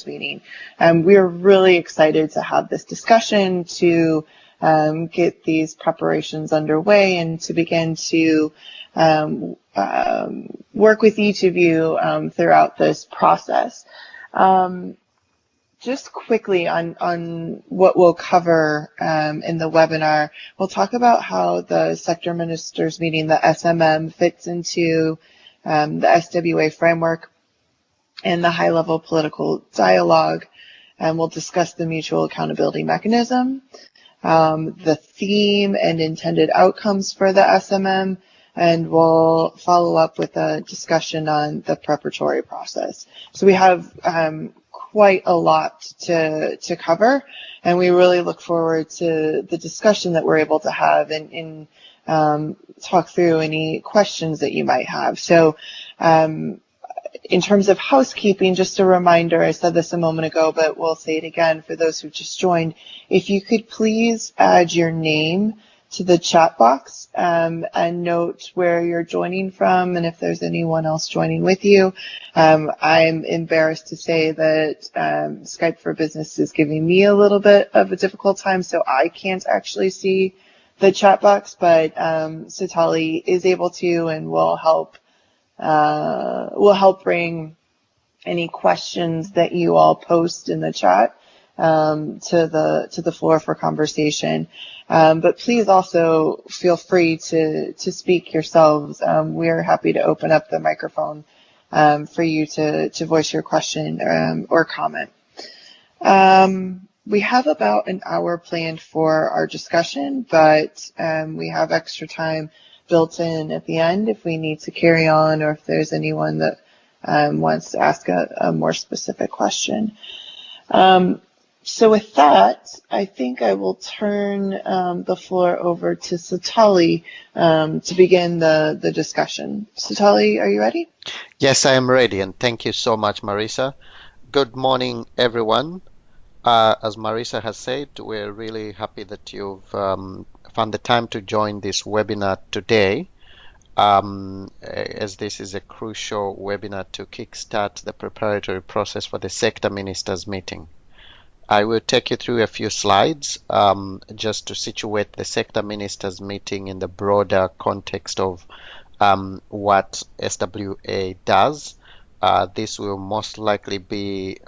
Ministers meeting. We are really excited to have this discussion, to get these preparations underway, and to begin to work with each of you throughout this process. Just quickly on what we'll cover in the webinar, we'll talk about how the sector ministers meeting, the SMM, fits into the SWA framework and the high-level political dialogue. And we'll discuss the mutual accountability mechanism, the theme and intended outcomes for the SMM, and we'll follow up with a discussion on the preparatory process. So we have quite a lot to cover, and we really look forward to the discussion that we're able to have and talk through any questions that you might have. So in terms of housekeeping, just a reminder, I said this a moment ago, but we'll say it again for those who just joined. If you could please add your name to the chat box and note where you're joining from, and if there's anyone else joining with you. I'm embarrassed to say that Skype for Business is giving me a little bit of a difficult time, so I can't actually see the chat box, but Satali is able to, and will help bring any questions that you all post in the chat to the floor for conversation. But please also feel free to speak yourselves. We are happy to open up the microphone for you to voice your question or comment. We have about an hour planned for our discussion, but we have extra time built in at the end if we need to carry on, or if there's anyone that wants to ask a more specific question. So with that, I think I will turn the floor over to Satali to begin the discussion. Satali, are you ready? Yes, I am ready, and thank you so much, Marisa. Good morning, everyone. As Marisa has said, we're really happy that you've found the time to join this webinar today, as this is a crucial webinar to kickstart the preparatory process for the sector ministers meeting. I will take you through a few slides just to situate the sector ministers meeting in the broader context of what SWA does. This will most likely be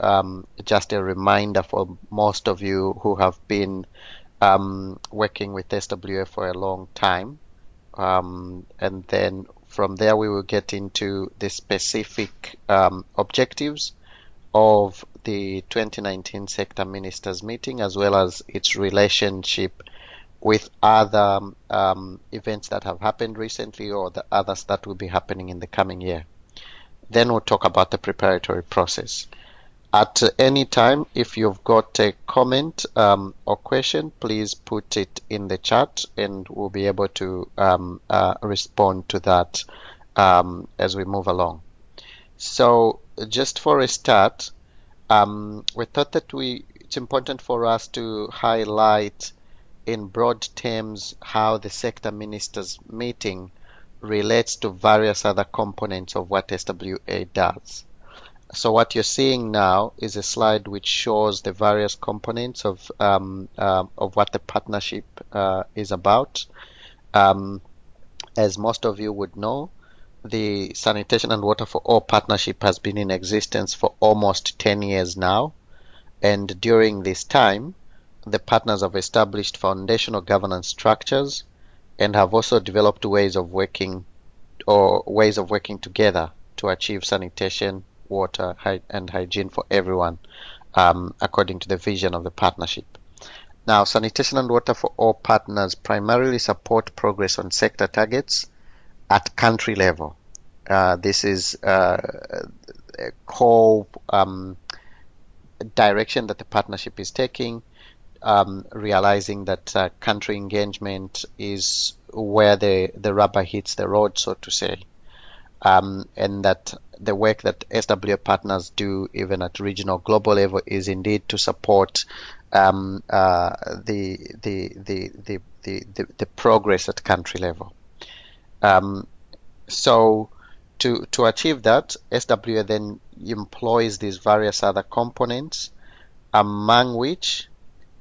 just a reminder for most of you who have been working with SWA for a long time. And then from there we will get into the specific objectives of the 2019 sector ministers meeting, as well as its relationship with other events that have happened recently, or the others that will be happening in the coming year. Then we'll talk about the preparatory process. At any time, if you've got a comment or question, please put it in the chat, and we'll be able to respond to that as we move along. So just for a start, we thought that it's important for us to highlight in broad terms how the sector ministers meeting relates to various other components of what SWA does. So what you're seeing now is a slide which shows the various components of what the partnership is about. As most of you would know, the Sanitation and Water for All partnership has been in existence for almost 10 years now, and during this time the partners have established foundational governance structures and have also developed ways of working together to achieve sanitation, water, and hygiene for everyone, according to the vision of the partnership. Now, Sanitation and Water for All partners primarily support progress on sector targets at country level. This is a core direction that the partnership is taking, realizing that country engagement is where the rubber hits the road, so to say, and that the work that SWA partners do, even at regional, global level, is indeed to support the progress at country level. So to achieve that, SWA then employs these various other components, among which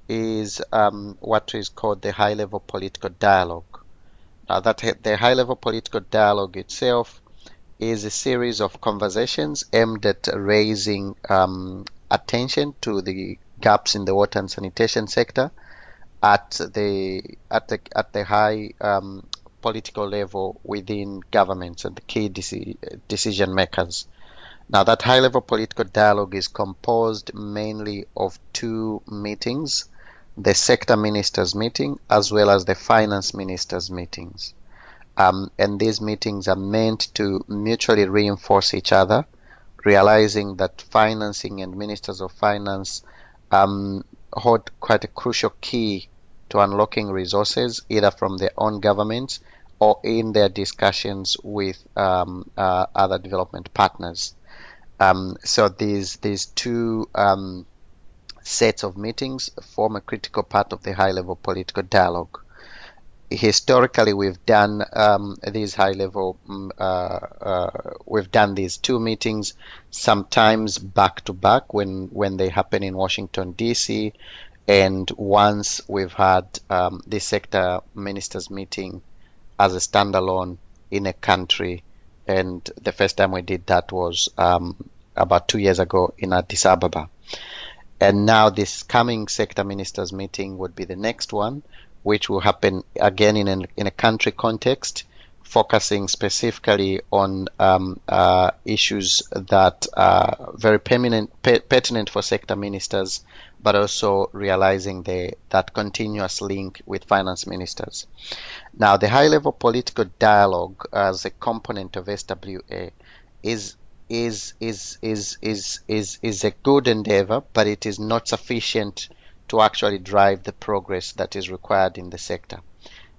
is what is called the high-level political dialogue. Now, the high-level political dialogue itself is a series of conversations aimed at raising attention to the gaps in the water and sanitation sector at the high political level within governments and the key decision makers. Now, that high-level political dialogue is composed mainly of two meetings: the sector ministers meeting as well as the finance ministers meetings. And these meetings are meant to mutually reinforce each other, realizing that financing and ministers of finance hold quite a crucial key to unlocking resources, either from their own governments or in their discussions with other development partners. So these two sets of meetings form a critical part of the high-level political dialogue. Historically, we've done these we've done these two meetings sometimes back to back when they happen in Washington, D.C., and once we've had the sector ministers meeting as a standalone in a country, and the first time we did that was about 2 years ago in Addis Ababa. And now this coming sector ministers meeting would be the next one, which will happen again in a country context, focusing specifically on issues that are very pertinent for sector ministers, but also realizing that continuous link with finance ministers. Now, the high-level political dialogue as a component of SWA is a good endeavor, but it is not sufficient to actually drive the progress that is required in the sector.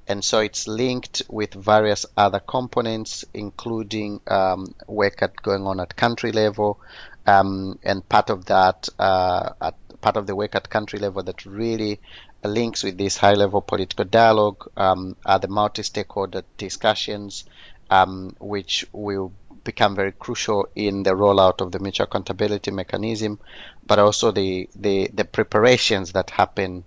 And so it's linked with various other components, including work going on at country level, and part of that, part of the work at country level that really links with this high-level political dialogue are the multi-stakeholder discussions, which will become very crucial in the rollout of the mutual accountability mechanism, but also the preparations that happen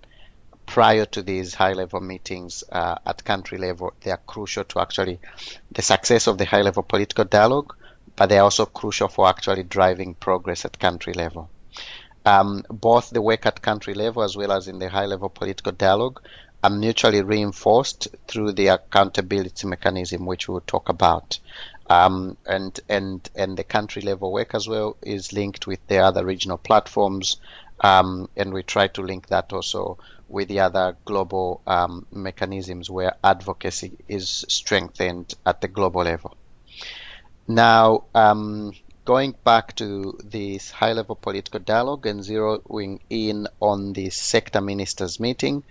prior to these high-level meetings at country level. They are crucial to actually the success of the high-level political dialogue, but they are also crucial for actually driving progress at country level. Both the work at country level as well as in the high-level political dialogue are mutually reinforced through the accountability mechanism, which we'll talk about. And the country level work as well is linked with the other regional platforms, and we try to link that also with the other global mechanisms where advocacy is strengthened at the global level. Now, going back to this high-level political dialogue and zeroing in on the sector ministers meeting,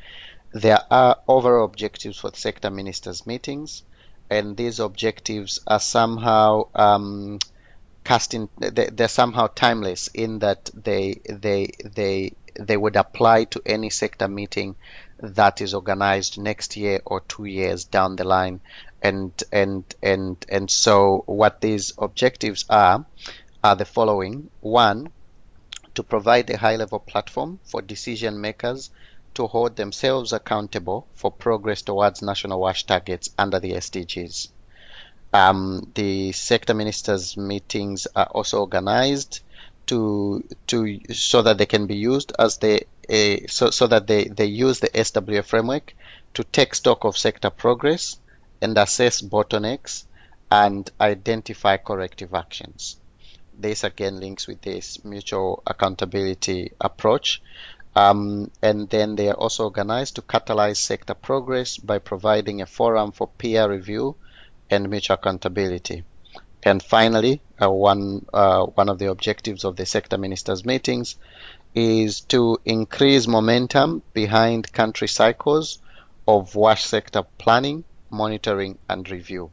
there are overall objectives for the sector ministers meetings, and these objectives are somehow they're somehow timeless in that they would apply to any sector meeting that is organized next year or 2 years down the line. And so what these objectives are the following. One, to provide a high-level platform for decision makers to hold themselves accountable for progress towards national WASH targets under the SDGs. The sector ministers meetings are also organized so that they can be used as so that they use the SWA framework to take stock of sector progress and assess bottlenecks and identify corrective actions. This again links with this mutual accountability approach. And then they are also organized to catalyze sector progress by providing a forum for peer review and mutual accountability. And finally, one of the objectives of the sector ministers meetings is to increase momentum behind country cycles of WASH sector planning, monitoring, and review.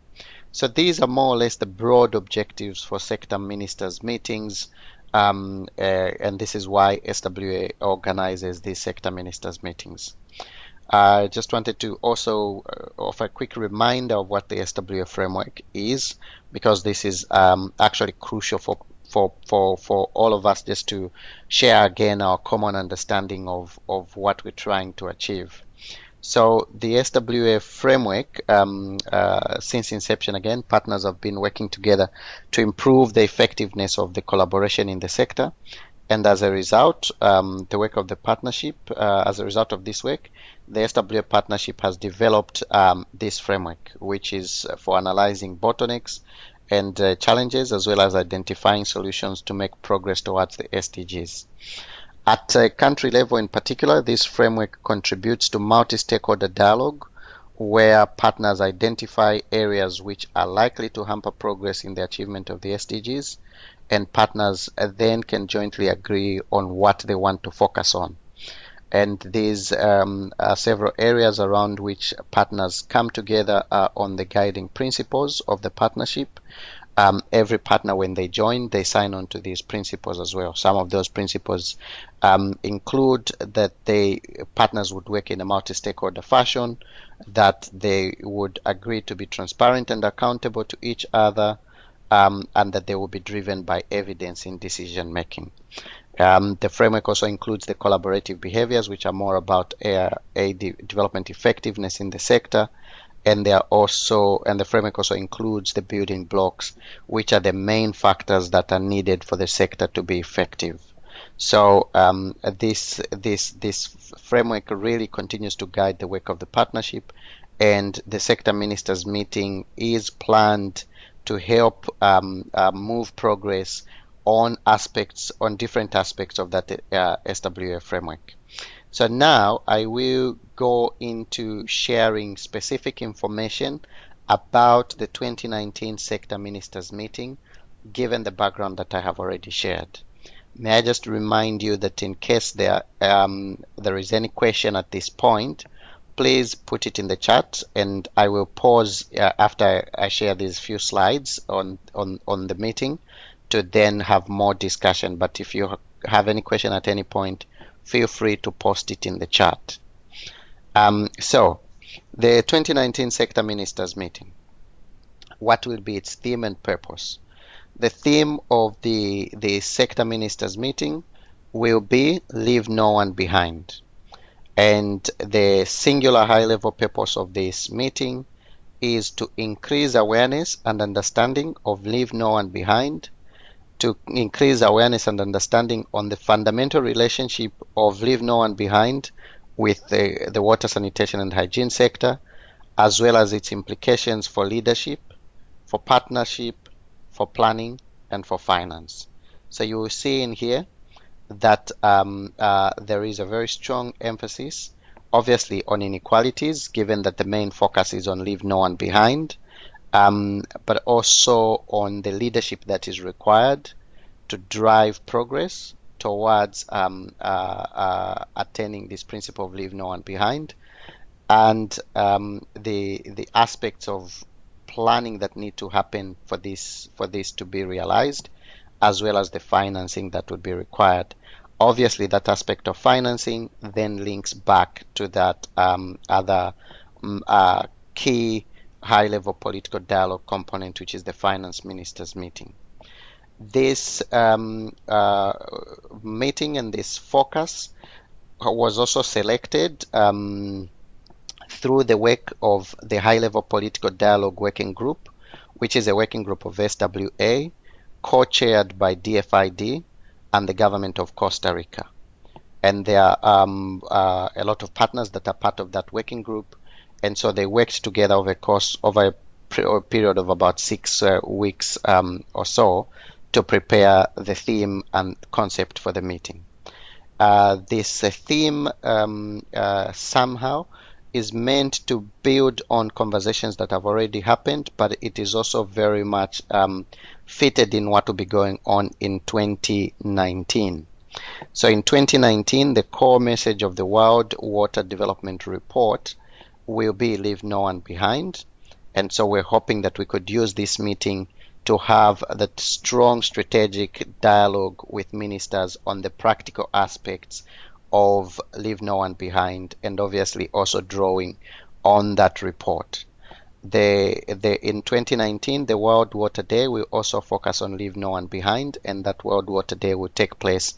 So these are more or less the broad objectives for sector ministers meetings, and this is why SWA organizes these sector ministers meetings. I just wanted to also offer a quick reminder of what the SWA framework is, because this is actually crucial for all of us, just to share again our common understanding of what we're trying to achieve. So the SWA framework, since inception, again, partners have been working together to improve the effectiveness of the collaboration in the sector. And as a result, the work of the partnership, as a result of this work, the SWA partnership has developed this framework, which is for analyzing bottlenecks and challenges, as well as identifying solutions to make progress towards the SDGs. At a country level in particular, this framework contributes to multi-stakeholder dialogue, where partners identify areas which are likely to hamper progress in the achievement of the SDGs, and partners then can jointly agree on what they want to focus on. And these are several areas around which partners come together on the guiding principles of the partnership. Every partner, when they join, they sign on to these principles as well. Some of those principles include that partners would work in a multi-stakeholder fashion, that they would agree to be transparent and accountable to each other, and that they will be driven by evidence in decision making. The framework also includes the collaborative behaviors, which are more about development effectiveness in the sector, and the framework also includes the building blocks, which are the main factors that are needed for the sector to be effective. So this framework really continues to guide the work of the partnership, and the sector ministers meeting is planned to help move progress on different aspects of that SWA framework. So now I will go into sharing specific information about the 2019 sector ministers meeting, given the background that I have already shared. May I just remind you that in case there is any question at this point, please put it in the chat, and I will pause after I share these few slides on the meeting to then have more discussion. But if you have any question at any point, feel free to post it in the chat. So the 2019 sector ministers meeting, what will be its theme and purpose? The theme of the sector ministers meeting will be Leave No One Behind. And the singular high-level purpose of this meeting is to increase awareness and understanding of Leave No One Behind, to increase awareness and understanding on the fundamental relationship of Leave No One Behind with the water, sanitation and hygiene sector, as well as its implications for leadership, for partnership, for planning, and for finance. So you will see in here that there is a very strong emphasis, obviously, on inequalities, given that the main focus is on Leave No One Behind, but also on the leadership that is required to drive progress towards attaining this principle of Leave No One Behind, and the aspects of planning that need to happen for this to be realized, as well as the financing that would be required. Obviously, that aspect of financing then links back to that other key high-level political dialogue component, which is the finance ministers meeting. This meeting and this focus was also selected through the work of the high-level political dialogue working group, which is a working group of SWA, co-chaired by DFID and the government of Costa Rica. And there are a lot of partners that are part of that working group, and so they worked together over a period of about 6 weeks or so to prepare the theme and concept for the meeting. This theme somehow is meant to build on conversations that have already happened, but it is also very much fitted in what will be going on in 2019. So in 2019, the core message of the World Water Development Report will be Leave No One Behind. And so we're hoping that we could use this meeting to have that strong strategic dialogue with ministers on the practical aspects of Leave No One Behind, and obviously also drawing on that report. In 2019, the World Water Day will also focus on Leave No One Behind, and that World Water Day will take place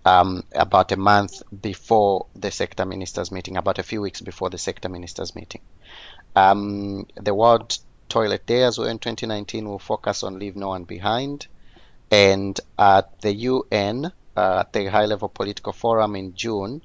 about a month before the sector ministers meeting, about a few weeks before the sector ministers meeting. The World Toilet Day as well in 2019 will focus on Leave No One Behind, and at the UN, at the High Level Political Forum in June,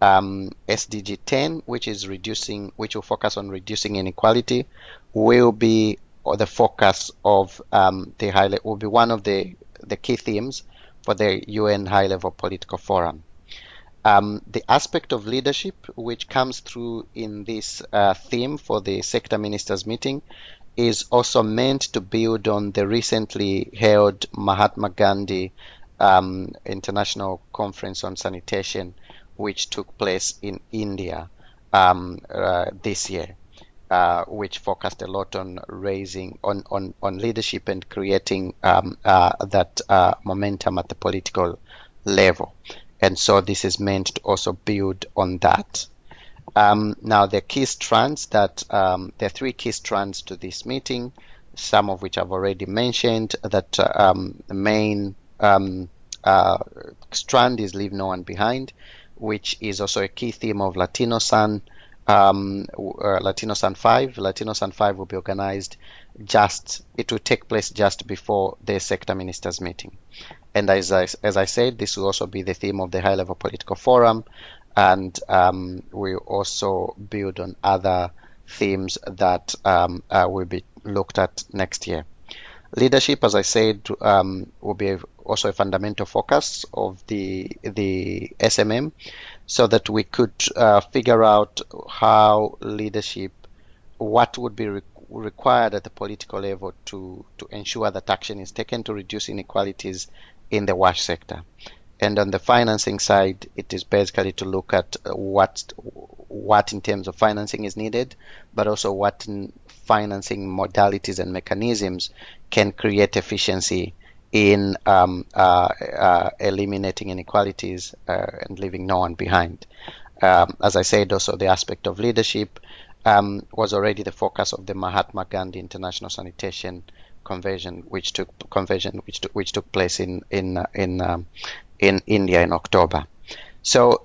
SDG 10, which will focus on reducing inequality, will be the focus of will be one of the key themes for the UN High Level Political Forum. The aspect of leadership, which comes through in this theme for the sector ministers meeting, is also meant to build on the recently held Mahatma Gandhi International Conference on Sanitation, which took place in India this year, which focused a lot on raising on leadership and creating that momentum at the political level. And so this is meant to also build on that. Now the key strands that there are 3 key strands to this meeting, some of which I've already mentioned. That the main strand is Leave No One Behind, which is also a key theme of Latino Sun 5. Latino Sun 5 will be organized it will take place just before the sector ministers meeting. And as I said, this will also be the theme of the High Level Political Forum, and we'll also build on other themes that will be looked at next year. Leadership, as I said, will be also a fundamental focus of the SMM, so that we could figure out how leadership, what would be required at the political level to ensure that action is taken to reduce inequalities in the WASH sector. And on the financing side, it is basically to look at what in terms of financing is needed, but also what financing modalities and mechanisms can create efficiency in eliminating inequalities and leaving no one behind. As I said, also the aspect of leadership was already the focus of the Mahatma Gandhi International Sanitation Convention, which took place in India in October. So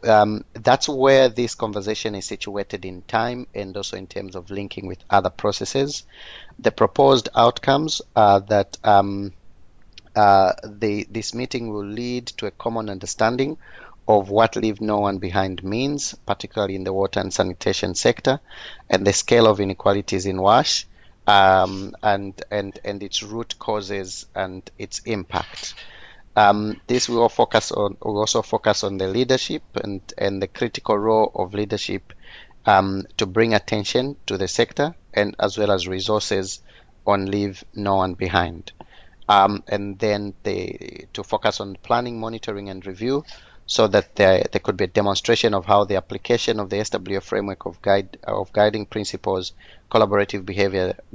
that's where this conversation is situated in time, and also in terms of linking with other processes. The proposed outcomes are that this meeting will lead to a common understanding of what Leave No One Behind means, particularly in the water and sanitation sector, and the scale of inequalities in WASH, and its root causes and its impact. This will also focus on the leadership and the critical role of leadership to bring attention to the sector, and as well as resources on Leave No One Behind. And then to focus on planning, monitoring, and review, so that there could be a demonstration of how the application of the SWA Framework of guiding principles, collaborative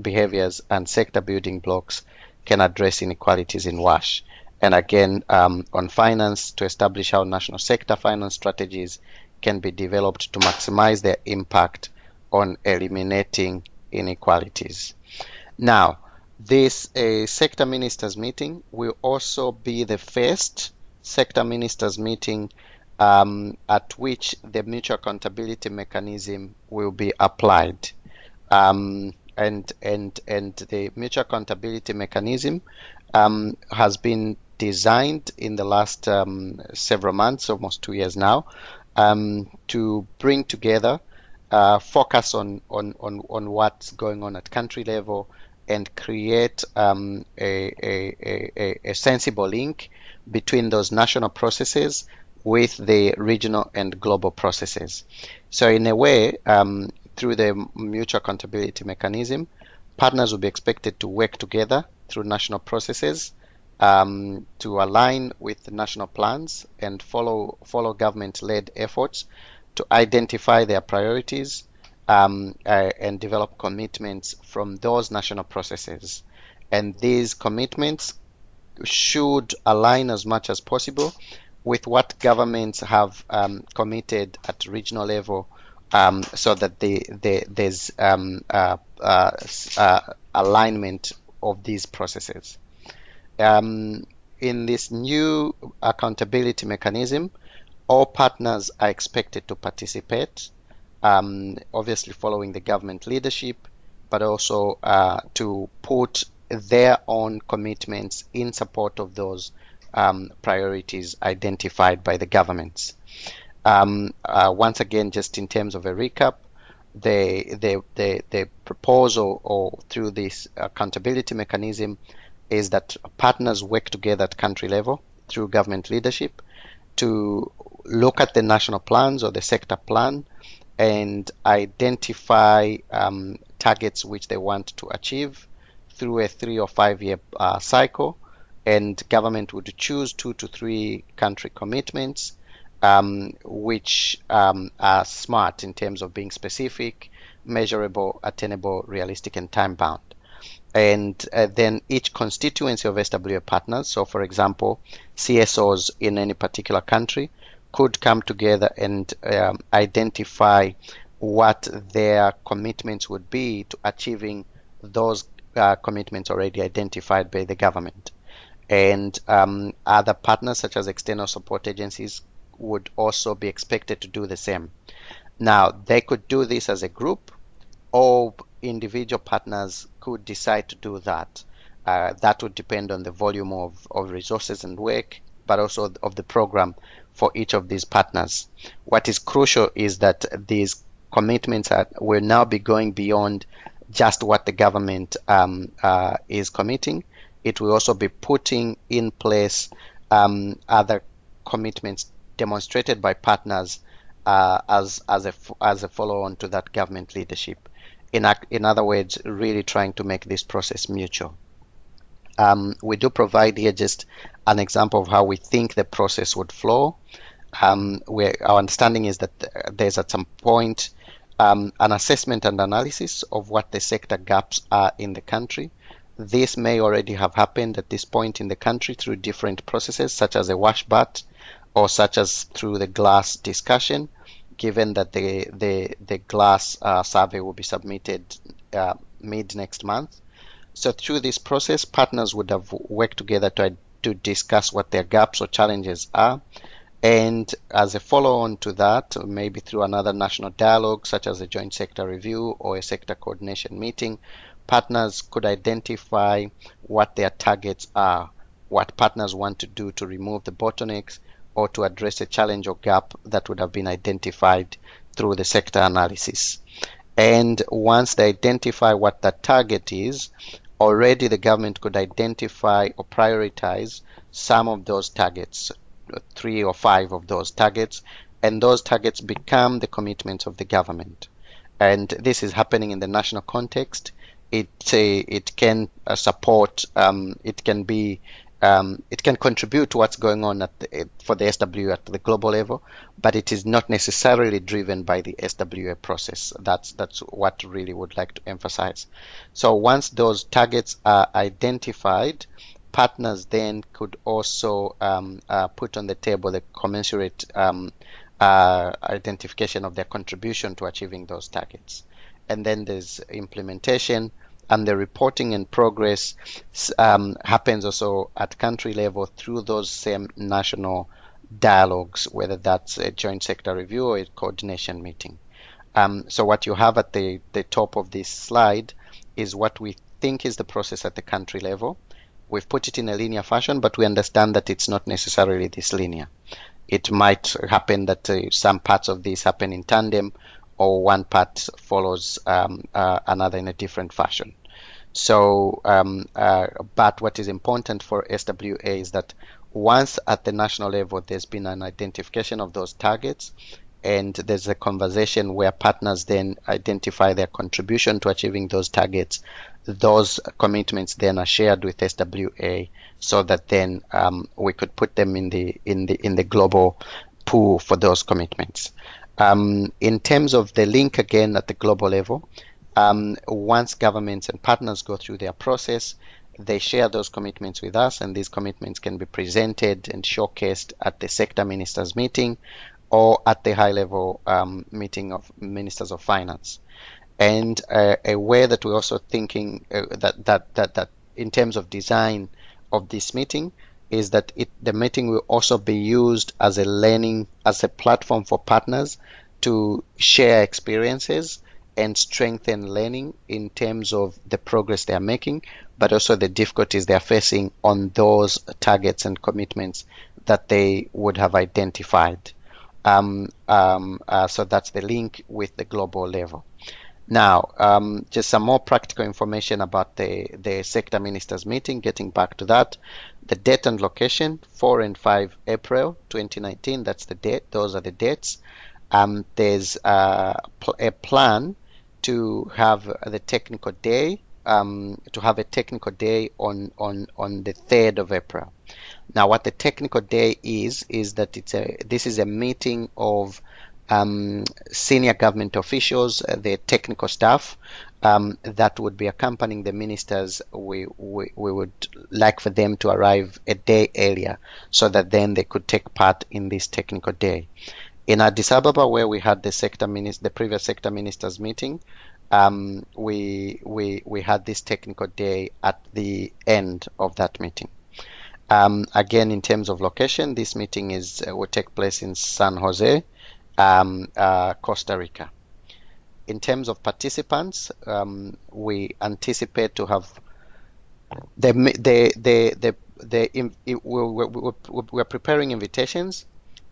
behaviors, and sector building blocks can address inequalities in WASH. And again, on finance, to establish how national sector finance strategies can be developed to maximize their impact on eliminating inequalities. Now, this sector ministers meeting will also be the first sector ministers meeting at which the mutual accountability mechanism will be applied. And the mutual accountability mechanism has been designed in the last several months, almost 2 years now, to bring together, focus on what's going on at country level, and create a sensible link between those national processes with the regional and global processes. So in a way, through the mutual accountability mechanism, partners will be expected to work together through national processes to align with national plans and follow government-led efforts to identify their priorities and develop commitments from those national processes. And these commitments should align as much as possible with what governments have committed at regional level, so that there's alignment of these processes. In this new accountability mechanism, all partners are expected to participate, obviously following the government leadership, but also to put their own commitments in support of those priorities identified by the governments. Once again, just in terms of a recap, the proposal or through this accountability mechanism is that partners work together at country level through government leadership to look at the national plans or the sector plan and identify targets which they want to achieve through a 3 or 5 year cycle, and government would choose 2 to 3 country commitments which are smart in terms of being specific, measurable, attainable, realistic, and time bound. And then each constituency of SWA partners, so for example, CSOs in any particular country, could come together and identify what their commitments would be to achieving those commitments already identified by the government. And other partners such as external support agencies would also be expected to do the same. Now, they could do this as a group, or individual partners could decide to do that. That would depend on the volume of resources and work, but also of the program for each of these partners. What is crucial is that these commitments will now be going beyond just what the government is committing. It will also be putting in place other commitments demonstrated by partners as a follow-on to that government leadership. In other words, really trying to make this process mutual. We do provide here just an example of how we think the process would flow. Where our understanding is that there's at some point an assessment and analysis of what the sector gaps are in the country. This may already have happened at this point in the country through different processes, such as a washbat or such as through the GLASS discussion, given that the GLASS survey will be submitted mid next month. So through this process, partners would have worked together to discuss what their gaps or challenges are. And as a follow-on to that, maybe through another national dialogue, such as a joint sector review or a sector coordination meeting, partners could identify what their targets are, what partners want to do to remove the bottlenecks or to address a challenge or gap that would have been identified through the sector analysis. And once they identify what that target is, already the government could identify or prioritize some of those targets, 3 or 5 of those targets, and those targets become the commitments of the government. And this is happening in the national context. It can support, it can contribute to what's going on for the SWA at the global level, but it is not necessarily driven by the SWA process. That's what really would like to emphasize. So once those targets are identified, partners then could also put on the table the commensurate identification of their contribution to achieving those targets. And then there's implementation, and the reporting and progress happens also at country level through those same national dialogues, whether that's a joint sector review or a coordination meeting. So what you have at the top of this slide is what we think is the process at the country level. We've put it in a linear fashion, but we understand that it's not necessarily this linear. It might happen that some parts of this happen in tandem, or one part follows another in a different fashion. So, but what is important for SWA is that once at the national level there's been an identification of those targets, and there's a conversation where partners then identify their contribution to achieving those targets, those commitments then are shared with SWA, so that then we could put them in the global pool for those commitments. In terms of the link again at the global level, once governments and partners go through their process, They share those commitments with us, and these commitments can be presented and showcased at the sector ministers meeting or at the high-level meeting of ministers of finance. And a way that we're also thinking that in terms of design of this meeting is that the meeting will also be used as a platform for partners to share experiences and strengthen learning in terms of the progress they are making, but also the difficulties they are facing on those targets and commitments that they would have identified. So that's the link with the global level. Now, just some more practical information about the sector ministers meeting, getting back to that. The date and location, 4 and 5 April 2019, that's the date, those are the dates. There's a plan to have the technical day, on the 3rd of April. Now, what the technical day is that this is a meeting of senior government officials, the technical staff that would be accompanying the ministers. We would like for them to arrive a day earlier so that then they could take part in this technical day. In Addis Ababa, where we had the previous sector ministers meeting, we had this technical day at the end of that meeting. Again, in terms of location, this meeting will take place in San Jose, Costa Rica. In terms of participants, we anticipate to have we're preparing invitations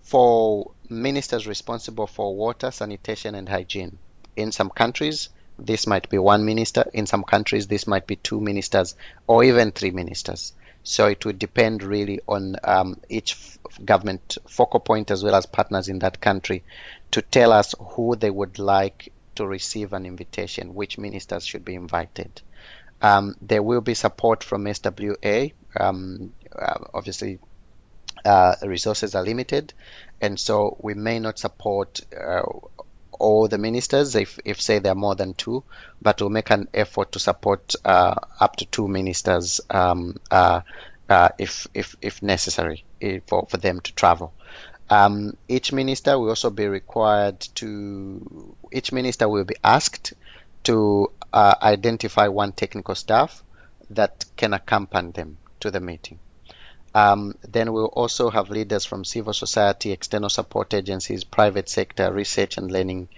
for ministers responsible for water, sanitation, and hygiene. In some countries, this might be one minister. In some countries, this might be 2 ministers or even 3 ministers. So it would depend really on each government focal point as well as partners in that country to tell us who they would like to receive an invitation, which ministers should be invited. There will be support from SWA. Obviously, resources are limited, and so we may not support all the ministers if say there are more than 2, but we'll make an effort to support up to 2 ministers if necessary for them to travel. Each minister will also be asked to identify one technical staff that can accompany them to the meeting. Then we'll also have leaders from civil society, external support agencies, private sector, research and learning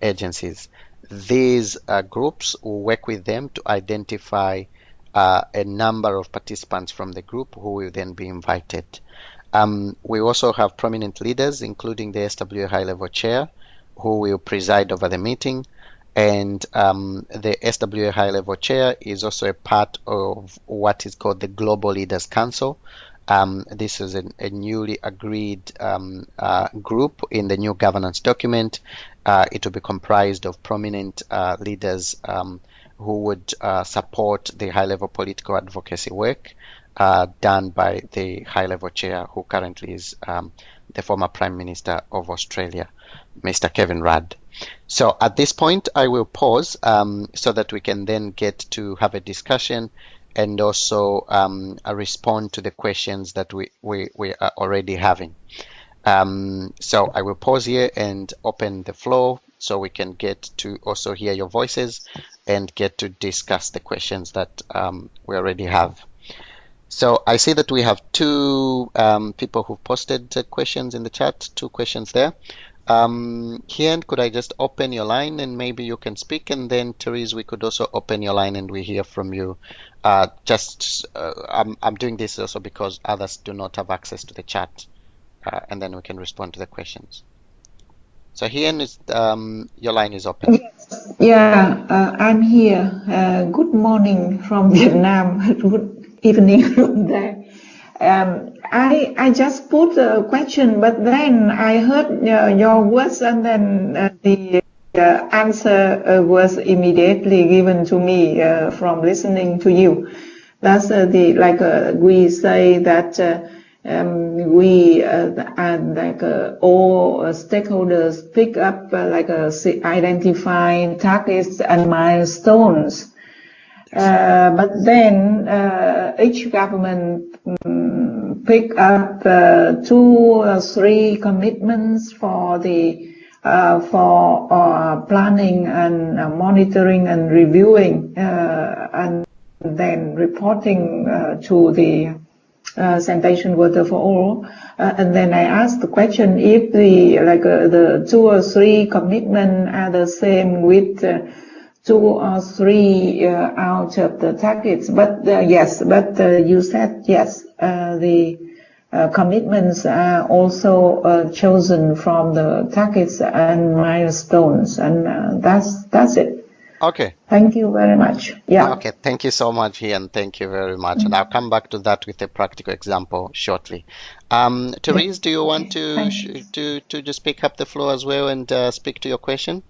agencies. These groups will work with them to identify a number of participants from the group who will then be invited. We also have prominent leaders, including the SWA high-level chair, who will preside over the meeting. And the SWA high-level chair is also a part of what is called the Global Leaders Council. This is a newly agreed group in the new governance document. It will be comprised of prominent leaders who would support the high-level political advocacy work done by the high-level chair, who currently is the former Prime Minister of Australia, Mr. Kevin Rudd. So at this point, I will pause so that we can then get to have a discussion and also respond to the questions that we are already having. So I will pause here and open the floor so we can get to also hear your voices and get to discuss the questions that we already have. So I see that we have 2 people who posted questions in the chat, 2 questions there. Kian, could I just open your line and maybe you can speak, and then Therese, we could also open your line and we hear from you. I'm doing this also because others do not have access to the chat, and then we can respond to the questions. So Kian, your line is open. Yeah, I'm here. Good morning from Vietnam. Good evening from there. I just put a question, but then I heard your words, and then the answer was immediately given to me from listening to you. That's we say that all stakeholders pick up identifying targets and milestones. But then each government pick up 2 or 3 commitments for the planning and monitoring and reviewing and then reporting to the sanitation water for all. And then I asked the question if the 2 or 3 commitment are the same with 2 or 3 out of the targets. But yes, but you said yes, the commitments are also chosen from the targets and milestones, and that's it. Okay. Thank you very much. Yeah. Okay, thank you so much, Ian. Thank you very much. And I'll come back to that with a practical example shortly. Therese, do you want to just pick up the floor as well and speak to your question?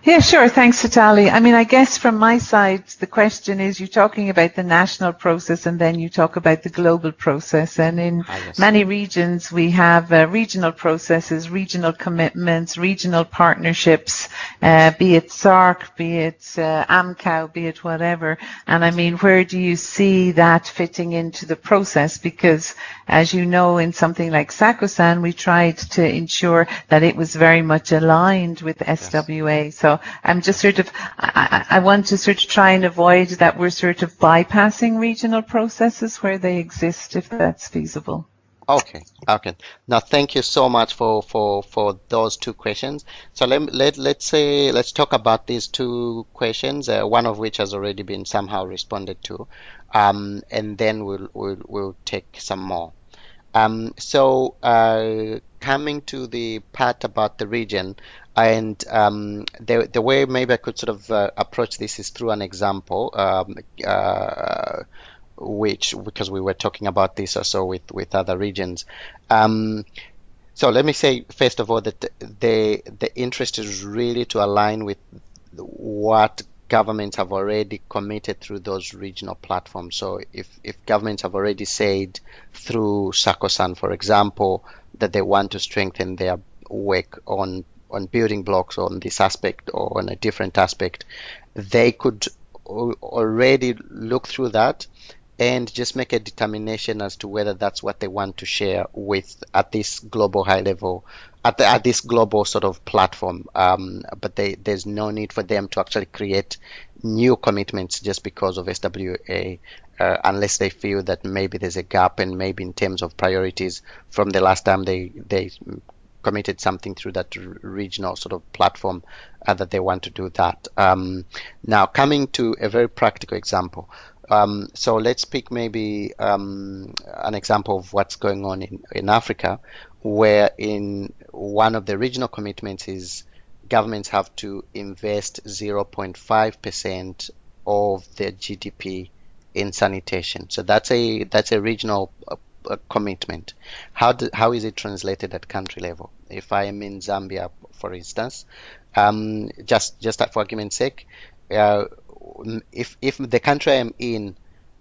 Yeah, sure. Thanks, Sitali. I mean, I guess from my side, the question is, you're talking about the national process and then you talk about the global process. And in many regions, we have regional processes, regional commitments, regional partnerships, be it SARC, be it AMCOW, be it whatever. And I mean, where do you see that fitting into the process? Because as you know, in something like SACOSAN, we tried to ensure that it was very much aligned with SWA. So I'm just sort of, I want to sort of try and avoid that we're sort of bypassing regional processes where they exist, if that's feasible. Okay. Now, thank you so much for those 2 questions. So let's talk about these 2 questions, one of which has already been somehow responded to, and then we'll take some more. So coming to the part about the region, and the way maybe I could sort of approach this is through an example, because we were talking about this also with other regions. So let me say, first of all, that the interest is really to align with what governments have already committed through those regional platforms. So if governments have already said through SACOSAN, for example, that they want to strengthen their work on building blocks on this aspect or on a different aspect, they could already look through that and just make a determination as to whether that's what they want to share with at this global high level, at this global sort of platform. But there's no need for them to actually create new commitments just because of SWA, unless they feel that maybe there's a gap, and maybe in terms of priorities from the last time they committed something through that regional sort of platform, that they want to do that. Now, coming to a very practical example. So let's pick maybe an example of what's going on in Africa, where in one of the regional commitments is governments have to invest 0.5% of their GDP in sanitation. So that's a regional commitment. How is it translated at country level? If I am in Zambia, for instance, just for argument's sake, if the country I am in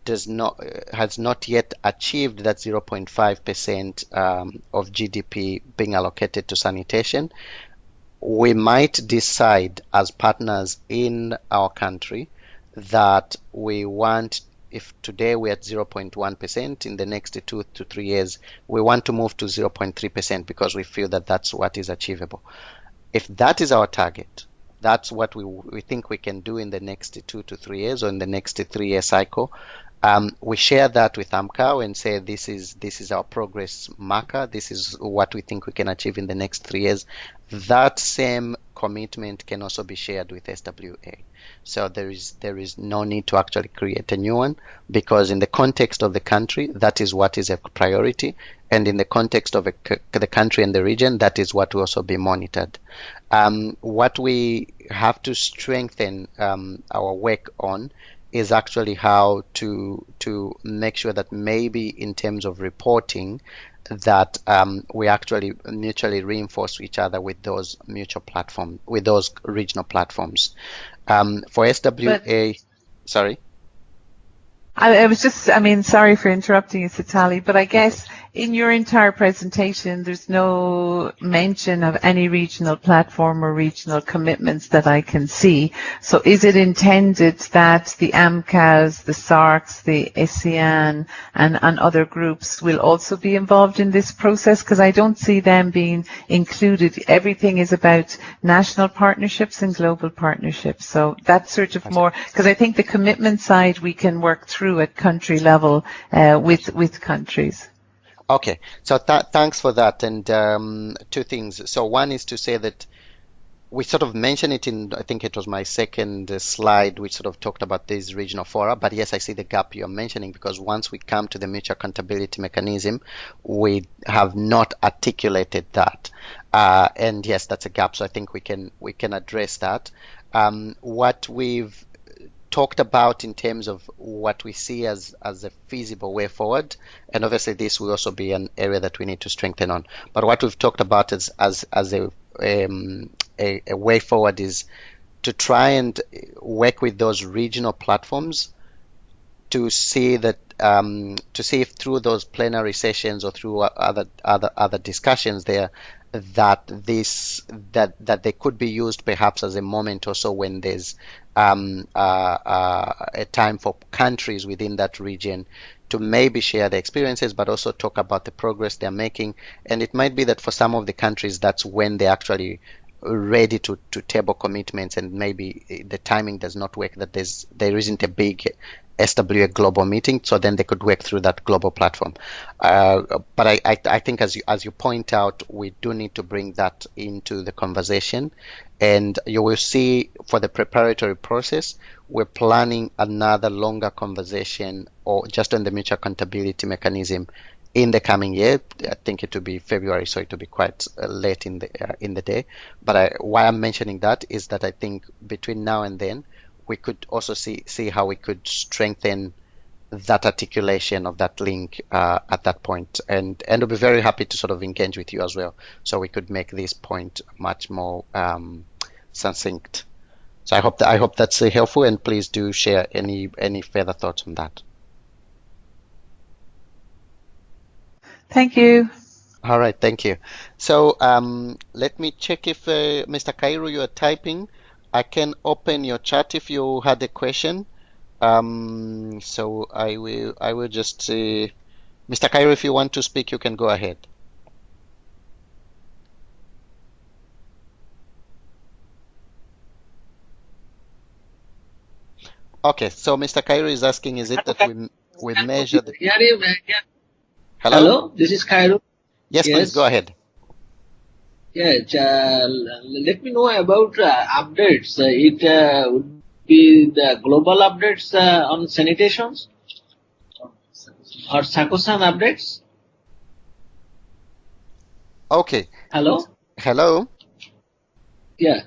has not yet achieved that 0.5% of GDP being allocated to sanitation, we might decide as partners in our country that we want, if today we're at 0.1%, in the next 2 to 3 years, we want to move to 0.3% because we feel that that's what is achievable. If that is our target, that's what we think we can do in the next 2 to 3 years or in the next 3-year cycle. We share that with AMCOW and say this is our progress marker. This is what we think we can achieve in the next 3 years. That same commitment can also be shared with SWA. So there is no need to actually create a new one, because in the context of the country, that is what is a priority, and in the context of the country and the region, that is what will also be monitored. What we have to strengthen our work on is actually how to make sure that maybe in terms of reporting, that we actually mutually reinforce each other with those with those regional platforms. For SWA, sorry. I was just, sorry for interrupting you, Sitali, but I guess in your entire presentation, there's no mention of any regional platform or regional commitments that I can see. So is it intended that the AMCAs, the SARCs, the ASEAN and other groups will also be involved in this process? Because I don't see them being included. Everything is about national partnerships and global partnerships. So that's sort of more, because I think the commitment side we can work through at country level with countries. Okay, so thanks for that. And two things. So one is to say that we sort of mentioned it in, I think it was my second slide, we sort of talked about these regional fora, but yes, I see the gap you're mentioning, because once we come to the mutual accountability mechanism, we have not articulated that. And yes, that's a gap, so I think we can address that. What we've talked about in terms of what we see as a feasible way forward, and obviously this will also be an area that we need to strengthen on. But what we've talked about as a way forward is to try and work with those regional platforms to see that to see if through those plenary sessions or through other discussions there that they could be used perhaps as a moment also when there's a time for countries within that region to maybe share their experiences, but also talk about the progress they're making. And it might be that for some of the countries, that's when they're actually ready to table commitments, and maybe the timing does not work, that there isn't a big SWA global meeting, so then they could work through that global platform. But I think as you point out, we do need to bring that into the conversation, and you will see for the preparatory process, we're planning another longer conversation or just on the mutual accountability mechanism in the coming year. I think it will be February, so it will be quite late in the day. But why I'm mentioning that is that I think between now and then, we could also see how we could strengthen that articulation of that link at that point, and I'll be very happy to sort of engage with you as well, so we could make this point much more succinct. So I hope that's helpful, and please do share any further thoughts on that. Thank you. All right, thank you. So let me check if Mr. Kairu, you are typing. I can open your chat if you had a question. So I will just Mr. Kairu, if you want to speak, you can go ahead. Okay, so Mr. Kairu is asking, is it that we measure the... Hello? Hello, this is Kairu. Yes, please go ahead. Yeah, let me know about updates. It would be the global updates on sanitations or SACOSAN updates. Okay. Hello? Hello? Yeah.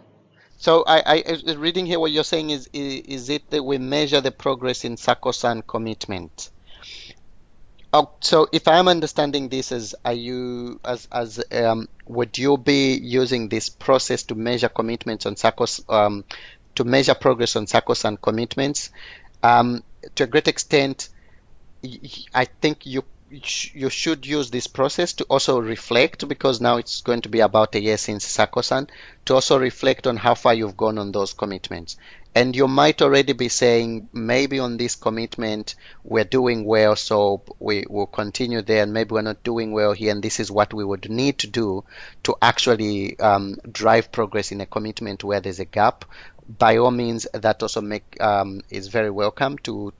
So I reading here what you're saying is it that we measure the progress in SACOSAN commitment? Oh, so if I'm understanding this as would you be using this process to measure commitments on SACOS to measure progress on SACOSAN commitments? To a great extent, I think you should use this process to also reflect, because now it's going to be about a year since SACOSAN, to also reflect on how far you've gone on those commitments. And you might already be saying, maybe on this commitment, we're doing well, so we will continue there, and maybe we're not doing well here, and this is what we would need to do to actually drive progress in a commitment where there's a gap. By all means, that also is very welcome to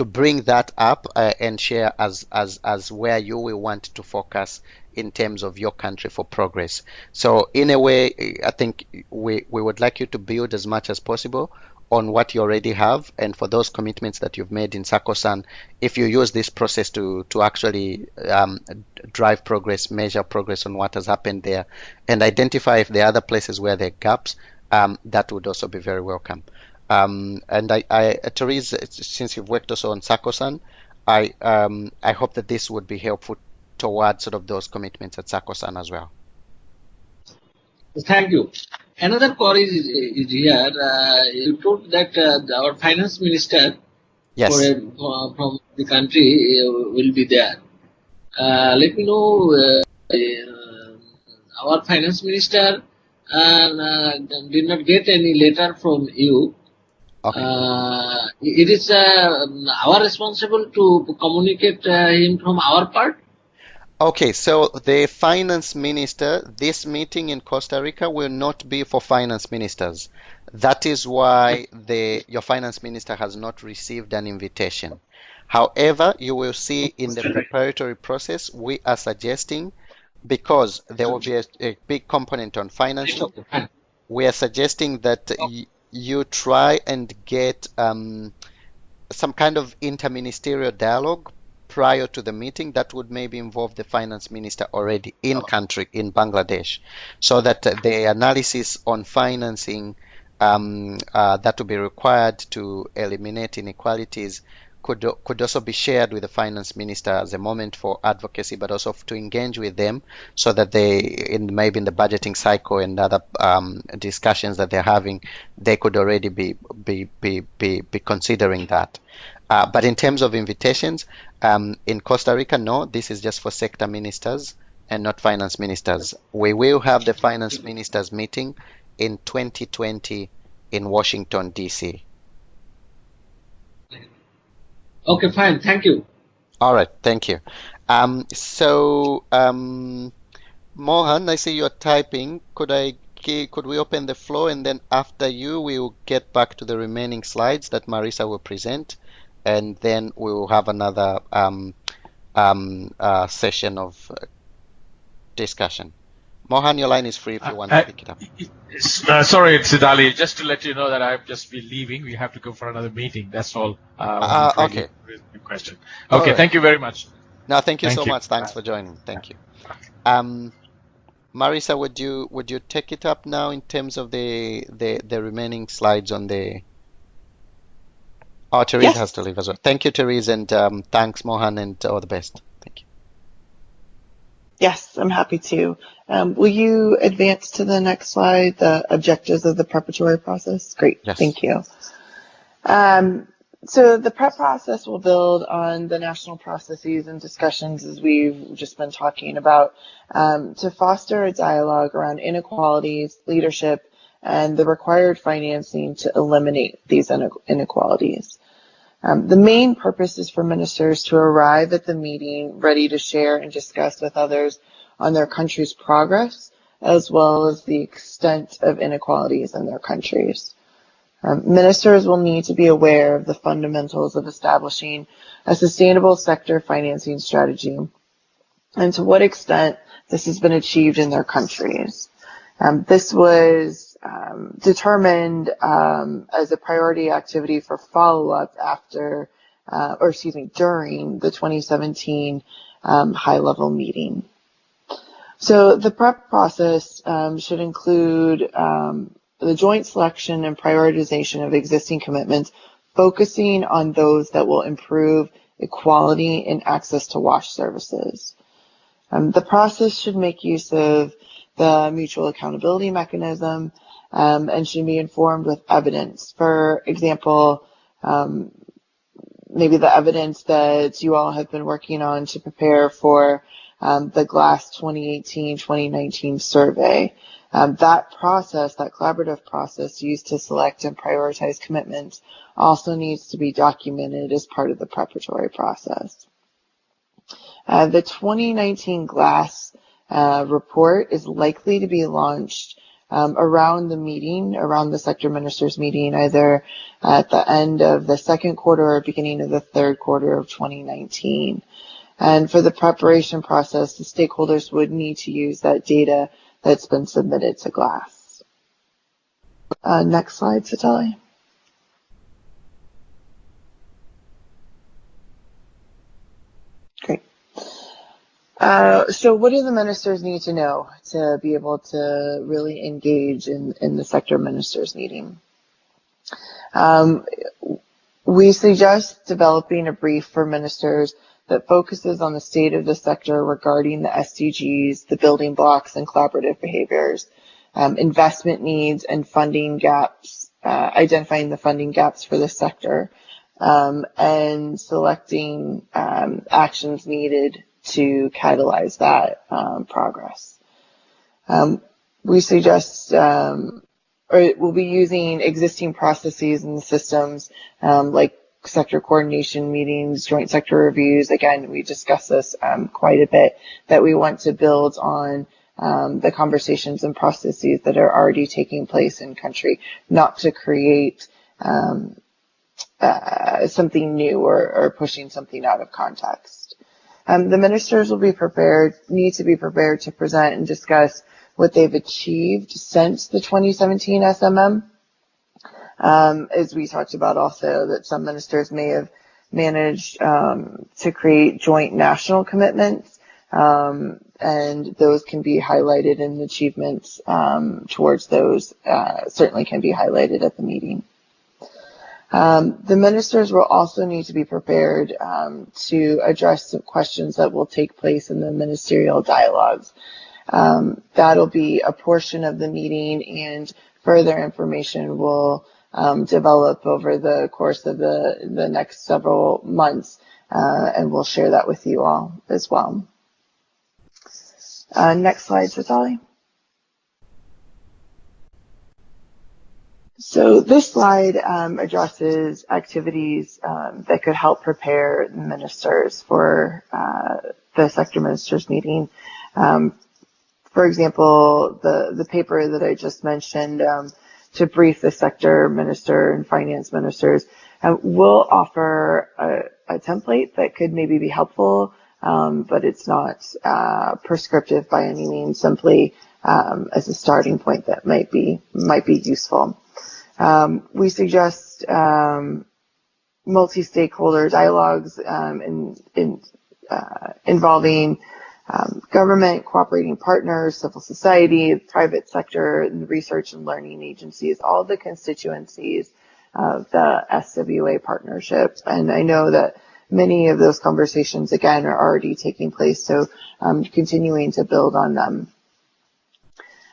bring that up and share as where you will want to focus in terms of your country for progress. So in a way, I think we would like you to build as much as possible on what you already have, and for those commitments that you've made in SACOSAN, if you use this process to actually drive progress, measure progress on what has happened there, and identify if there are other places where there are gaps, that would also be very welcome. And Therese, since you've worked also on SACOSAN, I hope that this would be helpful towards sort of those commitments at SACOSAN as well. Thank you. Another query is here. You told that our finance minister yes. from the country will be there. let me know. Our finance minister did not get any letter from you. Okay. It is our responsible to communicate him from our part. Okay, so the finance minister, this meeting in Costa Rica will not be for finance ministers. That is why your finance minister has not received an invitation. However, you will see in the preparatory process, we are suggesting, because there will be a big component on financing, we are suggesting that you try and get some kind of interministerial dialogue prior to the meeting that would maybe involve the finance minister already in country in Bangladesh, so that the analysis on financing that would be required to eliminate inequalities could also be shared with the finance minister as a moment for advocacy, but also to engage with them so that they, maybe in the budgeting cycle and other discussions that they're having, they could already be considering that. But in terms of invitations, in Costa Rica, no, this is just for sector ministers and not finance ministers. We will have the finance ministers meeting in 2020 in Washington, D.C. Okay, fine. Thank you. All right, thank you. Mohan, I see you're typing. Could we open the floor, and then after you, we will get back to the remaining slides that Marisa will present, and then we will have another session of discussion. Mohan, your line is free if you want to pick it up. Sorry, Siddhali, just to let you know that I've just been leaving. We have to go for another meeting. That's all. Okay. Question. Okay, right. Thank you very much. No, thank you so much. Thanks for joining. Thank you. Marisa, would you take it up now in terms of the remaining slides on the... Oh, Therese has to leave as well. Thank you, Therese, and thanks, Mohan, and all the best. Thank you. Yes, I'm happy to. Will you advance to the next slide, the objectives of the preparatory process? Great, yes. Thank you. So the prep process will build on the national processes and discussions, as we've just been talking about, to foster a dialogue around inequalities, leadership, and the required financing to eliminate these inequalities. The main purpose is for ministers to arrive at the meeting ready to share and discuss with others on their country's progress, as well as the extent of inequalities in their countries. Ministers will need to be aware of the fundamentals of establishing a sustainable sector financing strategy and to what extent this has been achieved in their countries. This was determined as a priority activity for follow-up during the 2017 high-level meeting. So the prep process should include the joint selection and prioritization of existing commitments, focusing on those that will improve equality and access to WASH services. The process should make use of the mutual accountability mechanism and should be informed with evidence. For example, maybe the evidence that you all have been working on to prepare for the GLASS 2018-2019 survey. That process, that collaborative process used to select and prioritize commitments, also needs to be documented as part of the preparatory process. The 2019 GLASS report is likely to be launched around the sector ministers meeting, either at the end of the second quarter or beginning of the third quarter of 2019. And for the preparation process, the stakeholders would need to use that data that's been submitted to GLASS. Next slide, Satali. Great. So what do the ministers need to know to be able to really engage in the sector ministers meeting? We suggest developing a brief for ministers that focuses on the state of the sector regarding the SDGs, the building blocks and collaborative behaviors, investment needs and funding gaps, identifying the funding gaps for the sector, and selecting actions needed to catalyze that progress. We suggest, or we'll be using existing processes and systems like sector coordination meetings, joint sector reviews. Again, we discuss this quite a bit, that we want to build on the conversations and processes that are already taking place in country, not to create something new or pushing something out of context. The ministers will need to be prepared to present and discuss what they've achieved since the 2017 SMM. As we talked about also, that some ministers may have managed to create joint national commitments, and those can be highlighted, and achievements towards those certainly can be highlighted at the meeting. The ministers will also need to be prepared to address some questions that will take place in the ministerial dialogues. That'll be a portion of the meeting, and further information will develop over the course of the next several months, and we'll share that with you all as well. Next slide, Satali. So this slide addresses activities that could help prepare ministers for the sector ministers meeting. For example, the paper that I just mentioned, to brief the sector minister and finance ministers, will offer a template that could maybe be helpful, but it's not prescriptive by any means, simply as a starting point that might be useful. We suggest multi-stakeholder dialogues involving government, cooperating partners, civil society, private sector, research and learning agencies, all the constituencies of the SWA partnership. And I know that many of those conversations, again, are already taking place, so continuing to build on them.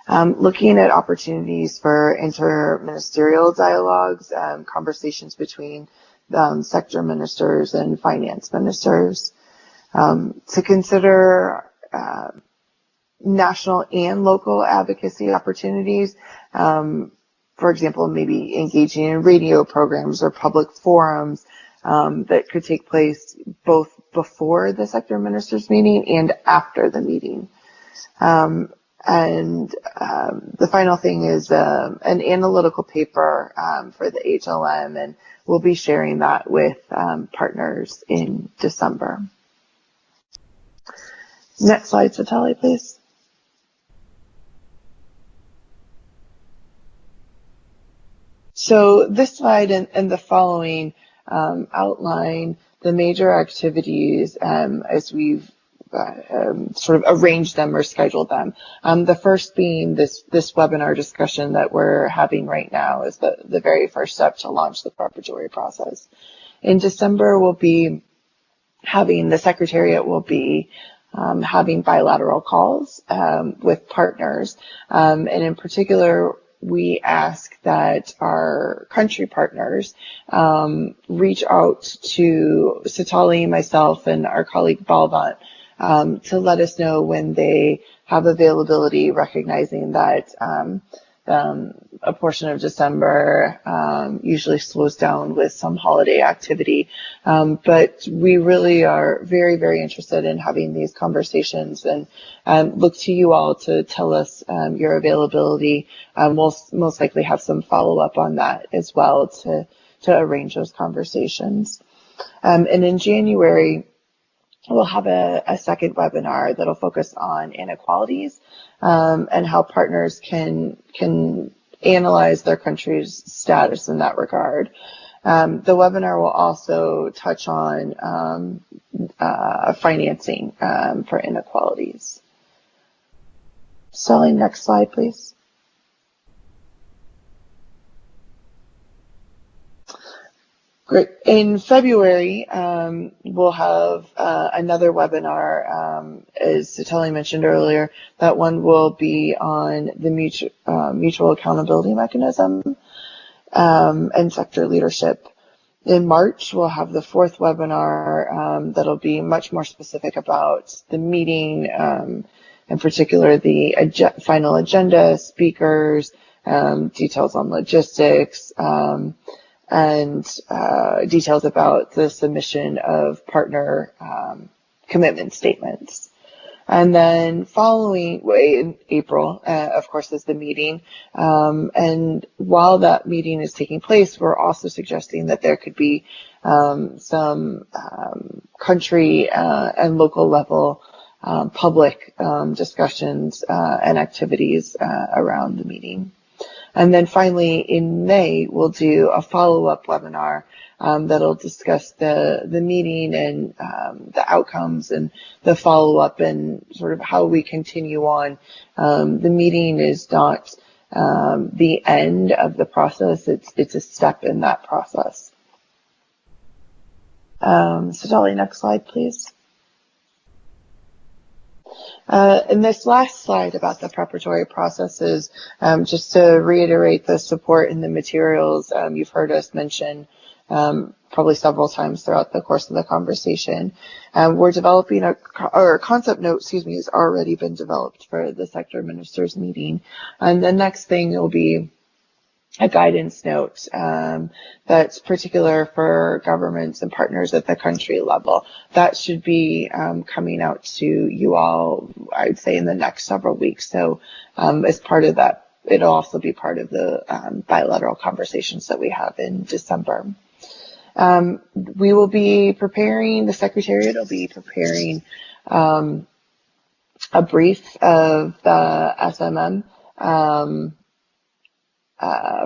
Looking at opportunities for interministerial dialogues, conversations between sector ministers and finance ministers, to consider national and local advocacy opportunities, for example, maybe engaging in radio programs or public forums that could take place both before the sector ministers meeting and after the meeting. And the final thing is an analytical paper for the HLM, and we'll be sharing that with partners in December. Next slide, Satali, please. So this slide and the following outline the major activities as we've sort of arranged them or scheduled them. The first being this webinar discussion that we're having right now is the very first step to launch the preparatory process. In December, the Secretariat will be having bilateral calls with partners, and in particular, we ask that our country partners reach out to Satali, myself, and our colleague Balvant to let us know when they have availability, recognizing that a portion of December usually slows down with some holiday activity. But we really are very, very interested in having these conversations, and look to you all to tell us your availability. We'll most likely have some follow-up on that as well to arrange those conversations. And in January, we'll have a second webinar that'll focus on inequalities and how partners can analyze their country's status in that regard. The webinar will also touch on financing for inequalities. Sally, next slide, please. Great. In February, we'll have another webinar, as Satali mentioned earlier. That one will be on the mutual accountability mechanism and sector leadership. In March, we'll have the fourth webinar that'll be much more specific about the meeting, in particular the final agenda, speakers, details on logistics, and details about the submission of partner commitment statements. And then following in April, of course, is the meeting. And while that meeting is taking place, we're also suggesting that there could be some country and local level public discussions and activities around the meeting. And then finally, in May, we'll do a follow-up webinar that'll discuss the meeting and the outcomes and the follow-up and sort of how we continue on. The meeting is not the end of the process. It's a step in that process. So Dolly, next slide, please. In this last slide about the preparatory processes, just to reiterate the support in the materials you've heard us mention probably several times throughout the course of the conversation. We're developing or a concept note, has already been developed for the sector ministers meeting. And the next thing will be a guidance note that's particular for governments and partners at the country level. That should be coming out to you all, I would say, in the next several weeks. So as part of that, it'll also be part of the bilateral conversations that we have in December. We will be preparing, the Secretariat will be preparing a brief of the SMM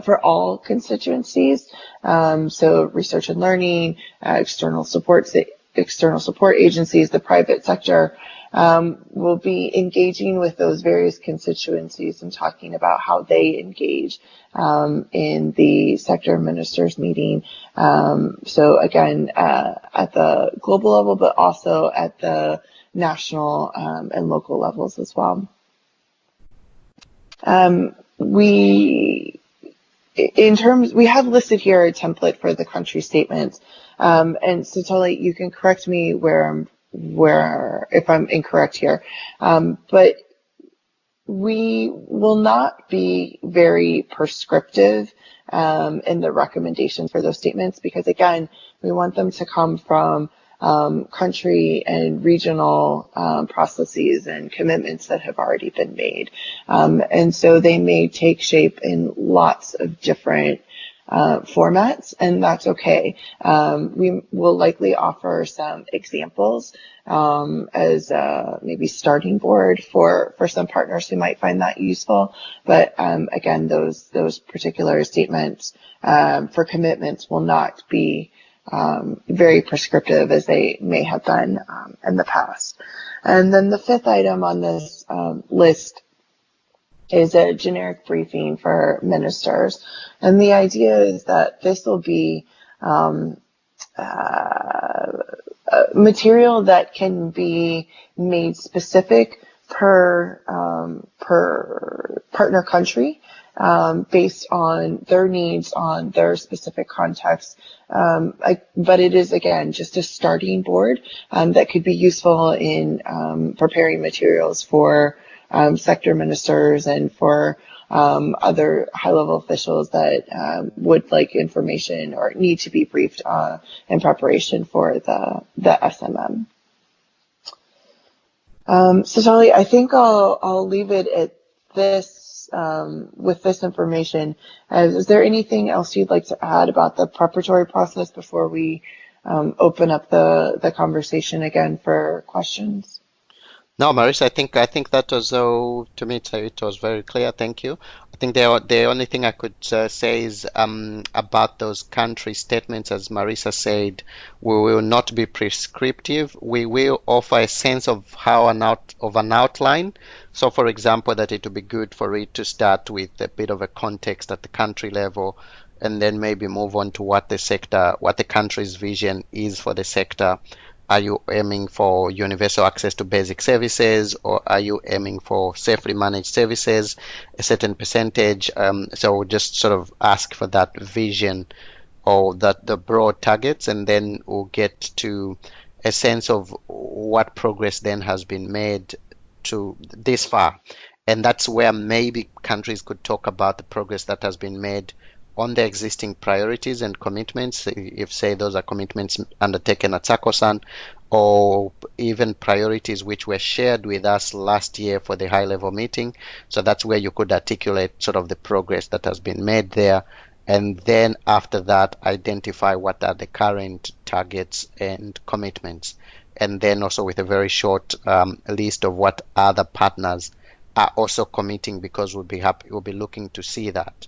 for all constituencies. So research and learning, external support agencies, the private sector, will be engaging with those various constituencies and talking about how they engage in the sector ministers meeting. So again, at the global level, but also at the national and local levels as well. We have listed here a template for the country statements. And so Tali, you can correct me if I'm incorrect here. But we will not be very prescriptive in the recommendations for those statements because, again, we want them to come from country and regional processes and commitments that have already been made. And so they may take shape in lots of different formats, and that's okay. We will likely offer some examples as maybe starting board for some partners who might find that useful. But again, those particular statements for commitments will not be very prescriptive as they may have been in the past. And then the fifth item on this list is a generic briefing for ministers. And the idea is that this will be material that can be made specific per partner country based on their needs, on their specific context. But it is, again, just a starting board that could be useful in preparing materials for sector ministers and for other high-level officials that would like information or need to be briefed in preparation for the SMM. So Tali, I think I'll leave it at this with this information. Is there anything else you'd like to add about the preparatory process before we open up the conversation again for questions? No, Marisa, I think that was, to me, it was very clear. Thank you. I think the only thing I could say is about those country statements, as Marisa said, we will not be prescriptive. We will offer a sense of an outline. So, for example, that it would be good for it to start with a bit of a context at the country level, and then maybe move on to what the country's vision is for the sector. Are you aiming for universal access to basic services, or are you aiming for safely managed services, a certain percentage? So just sort of ask for that vision or that the broad targets, and then we'll get to a sense of what progress then has been made to this far. And that's where maybe countries could talk about the progress that has been made on the existing priorities and commitments, if say those are commitments undertaken at SACOSAN, or even priorities which were shared with us last year for the high-level meeting. So that's where you could articulate sort of the progress that has been made there. And then after that, identify what are the current targets and commitments. And then also with a very short list of what other partners are also committing, because we'll be looking to see that.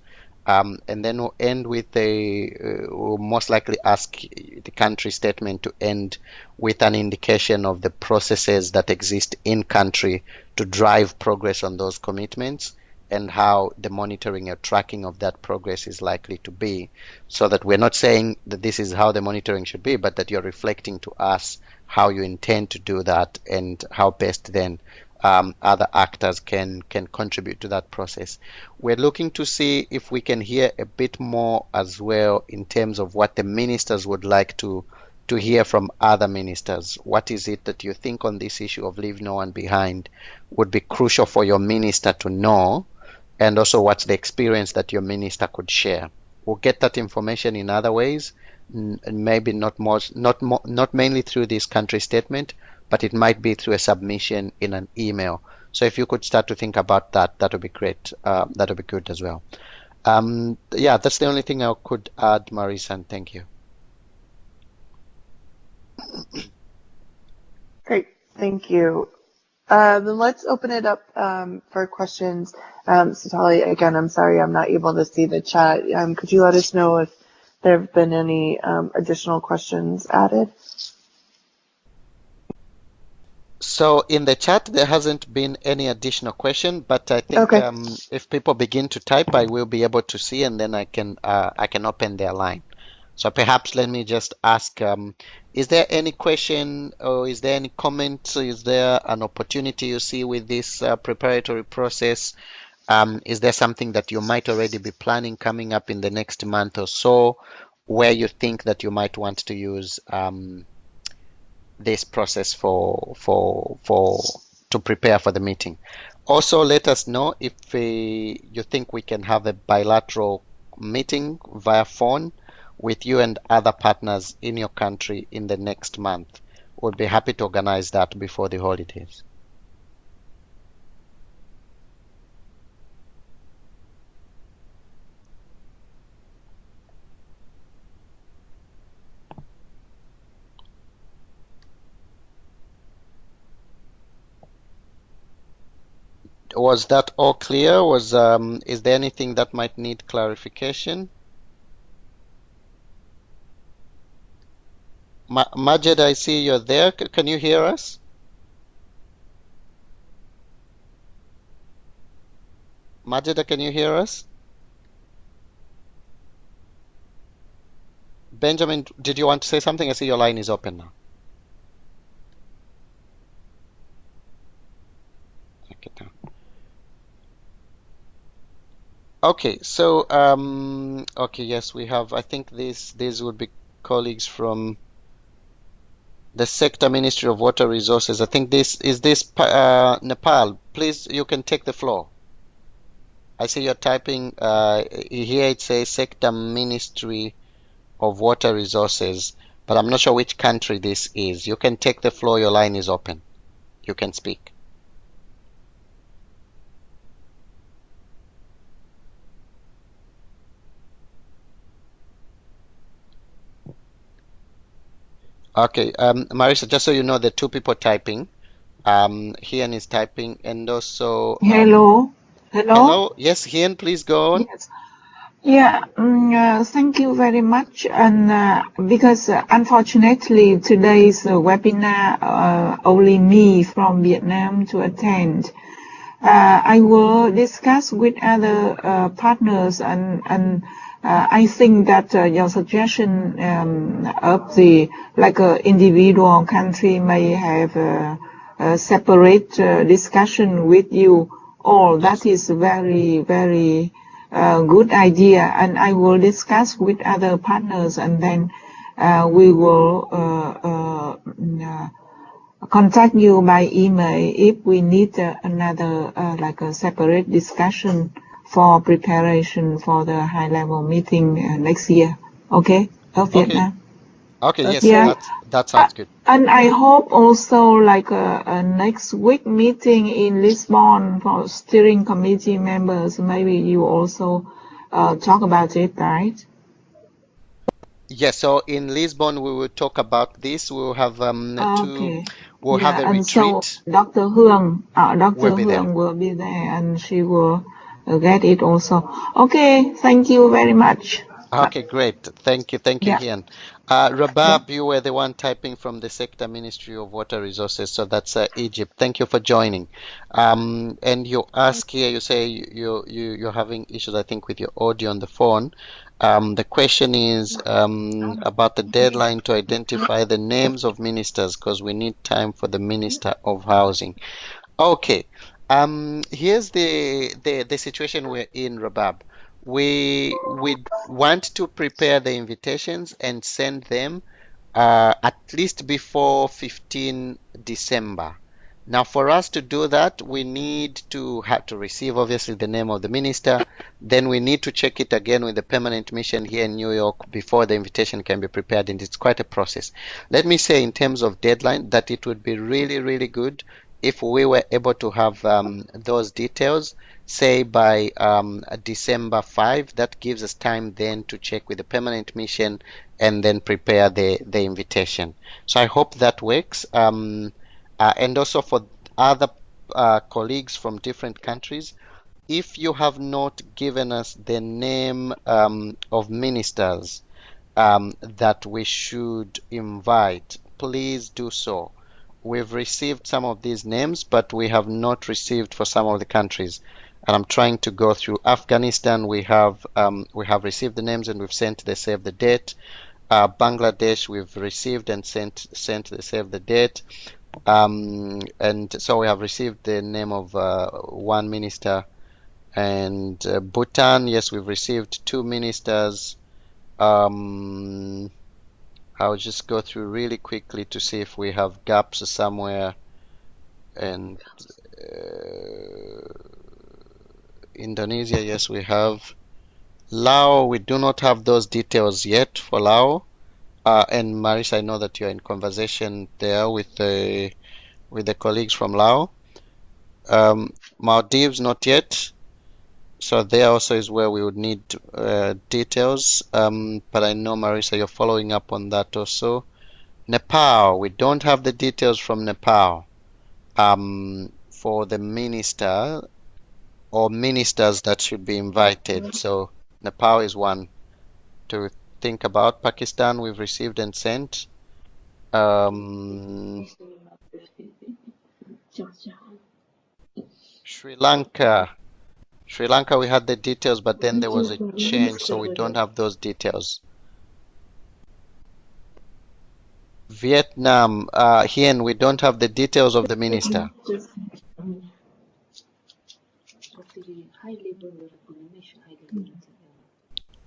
And then we'll end with we'll most likely ask the country statement to end with an indication of the processes that exist in country to drive progress on those commitments, and how the monitoring or tracking of that progress is likely to be, so that we're not saying that this is how the monitoring should be, but that you're reflecting to us how you intend to do that, and how best then other actors can contribute to that process. We're looking to see if we can hear a bit more as well in terms of what the ministers would like to hear from other ministers. What is it that you think on this issue of leave no one behind would be crucial for your minister to know, and also what's the experience that your minister could share? We'll get that information in other ways, and maybe not mainly through this country statement, but it might be through a submission in an email. So if you could start to think about that, that would be great. That would be good as well. Yeah, that's the only thing I could add, Marisa, and thank you. Great, thank you. Then let's open it up for questions. Sitali, again, I'm sorry I'm not able to see the chat. Could you let us know if there have been any additional questions added? So in the chat, there hasn't been any additional question, but I think okay. If people begin to type, I will be able to see, and then I can open their line. So perhaps let me just ask, is there any question, or is there any comment? Is there an opportunity you see with this preparatory process? Is there something that you might already be planning coming up in the next month or so, where you think that you might want to use this process to prepare for the meeting? Also, let us know if you think we can have a bilateral meeting via phone with you and other partners in your country in the next month. We'll be happy to organize that before the holidays. Was that all clear? Is there anything that might need clarification? Majid, I see you're there. Can you hear us? Majid, can you hear us? Benjamin, did you want to say something? I see your line is open now. Okay, so okay, yes, we have. I think these would be colleagues from the Sector Ministry of Water Resources. I think this Nepal. Please, you can take the floor. I see you're typing here. It says Sector Ministry of Water Resources, but I'm not sure which country this is. You can take the floor. Your line is open. You can speak. Okay, Marisa, just so you know, the two people typing. Hian is typing, and also. Hello. Hello. Yes, Hian, please go on. Yes. Yeah. Thank you very much. And because unfortunately today's webinar only me from Vietnam to attend. I will discuss with other partners and. I think that your suggestion of the individual country may have a separate discussion with you all. That is very, very good idea, and I will discuss with other partners, and then we will contact you by email if we need another like a separate discussion for preparation for the high-level meeting next year. Okay, of Vietnam. Okay, yes, Yeah. that sounds good. And I hope also like a next week meeting in Lisbon for steering committee members. Maybe you also talk about it, right? Yes, so in Lisbon we will talk about this. We will have we'll have a and retreat. So Dr. Hương, Will be there. Hương will be there, and she will get it also. Okay, thank you very much. Okay, great. Thank you, Yeah. Hien. Rabab, you were the one typing from the Sector Ministry of Water Resources, so that's Egypt. Thank you for joining. And you ask here, you say you're having issues, I think, with your audio on the phone. The question is about the deadline to identify the names of ministers, because we need time for the Minister of Housing. Okay. Here's the situation we're in, Rabab. We want to prepare the invitations and send them at least before 15 December. Now, for us to do that, we need to have to receive, obviously, the name of the minister. Then we need to check it again with the permanent mission here in New York before the invitation can be prepared, and it's quite a process. Let me say, in terms of deadline, that it would be really, really good if we were able to have those details, say by December 5. That gives us time then to check with the permanent mission and then prepare the invitation. So I hope that works. And also for other colleagues from different countries, if you have not given us the name of ministers that we should invite, please do so. We've received some of these names, but we have not received for some of the countries. And I'm trying to go through Afghanistan. We have received the names and we've sent the save the date. Bangladesh, we've received and sent the save the date. And so we have received the name of one minister. And Bhutan, yes, we've received 2 ministers. I'll just go through really quickly to see if we have gaps somewhere. And Indonesia, yes, we have. Laos, we do not have those details yet for Laos. And Marisa, I know that you're in conversation there with the colleagues from Laos. Maldives, not yet. So there also is where we would need details. But I know, Marisa, you're following up on that also. Nepal, we don't have the details from Nepal for the minister or ministers that should be invited. So Nepal is one to think about. Pakistan, we've received and sent. Sri Lanka, we had the details, but then there was a change, so we don't have those details. Vietnam, Hien, we don't have the details of the minister.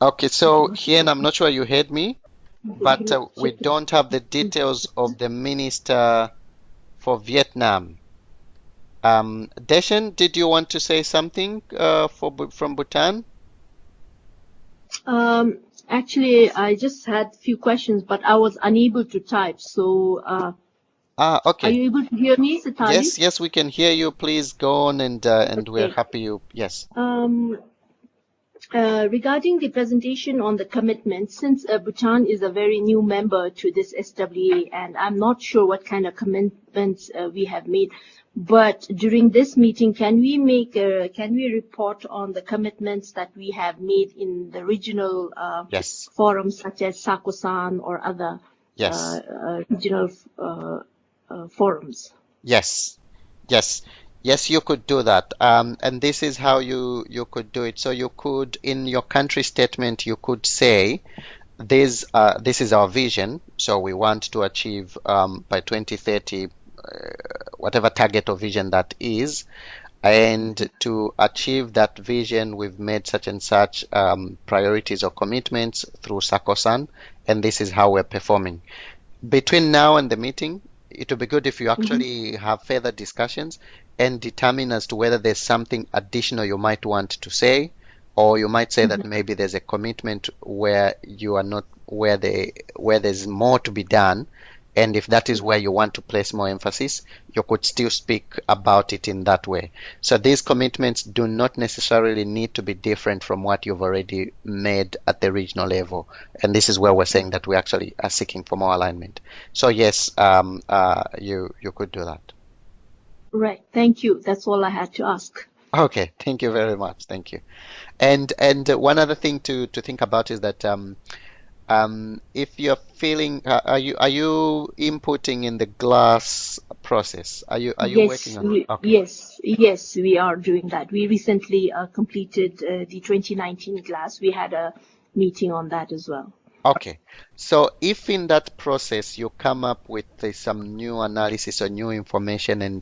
Okay, so Hien, I'm not sure you heard me, but we don't have the details of the minister for Vietnam. Deshan, did you want to say something from Bhutan? Actually, I just had a few questions, but I was unable to type. So, okay. Are you able to hear me, Sitali? Yes, we can hear you. Please go on, and okay. We're happy you. Yes. Regarding the presentation on the commitment, since Bhutan is a very new member to this SWA, and I'm not sure what kind of commitments we have made, but during this meeting, can we report on the commitments that we have made in the regional forums such as Sakosan or other regional forums? Yes, you could do that. And this is how you could do it. So you could, in your country statement, you could say, this is our vision. So we want to achieve by 2030 whatever target or vision that is. And to achieve that vision, we've made such and such priorities or commitments through SACOSAN, and this is how we're performing. Between now and the meeting, it would be good if you actually have further discussions and determine as to whether there's something additional you might want to say, or you might say that maybe there's a commitment where you are not, where there's more to be done. And if that is where you want to place more emphasis, you could still speak about it in that way. So these commitments do not necessarily need to be different from what you've already made at the regional level. And this is where we're saying that we actually are seeking for more alignment. So yes, you could do that. Right. Thank you. That's all I had to ask. Okay. Thank you very much. Thank you. And one other thing to think about is that if you're feeling, are you inputting in the glass process? Are you working on it? Okay. Yes, we are doing that. We recently completed the 2019 glass. We had a meeting on that as well. Okay. So if in that process you come up with some new analysis or new information,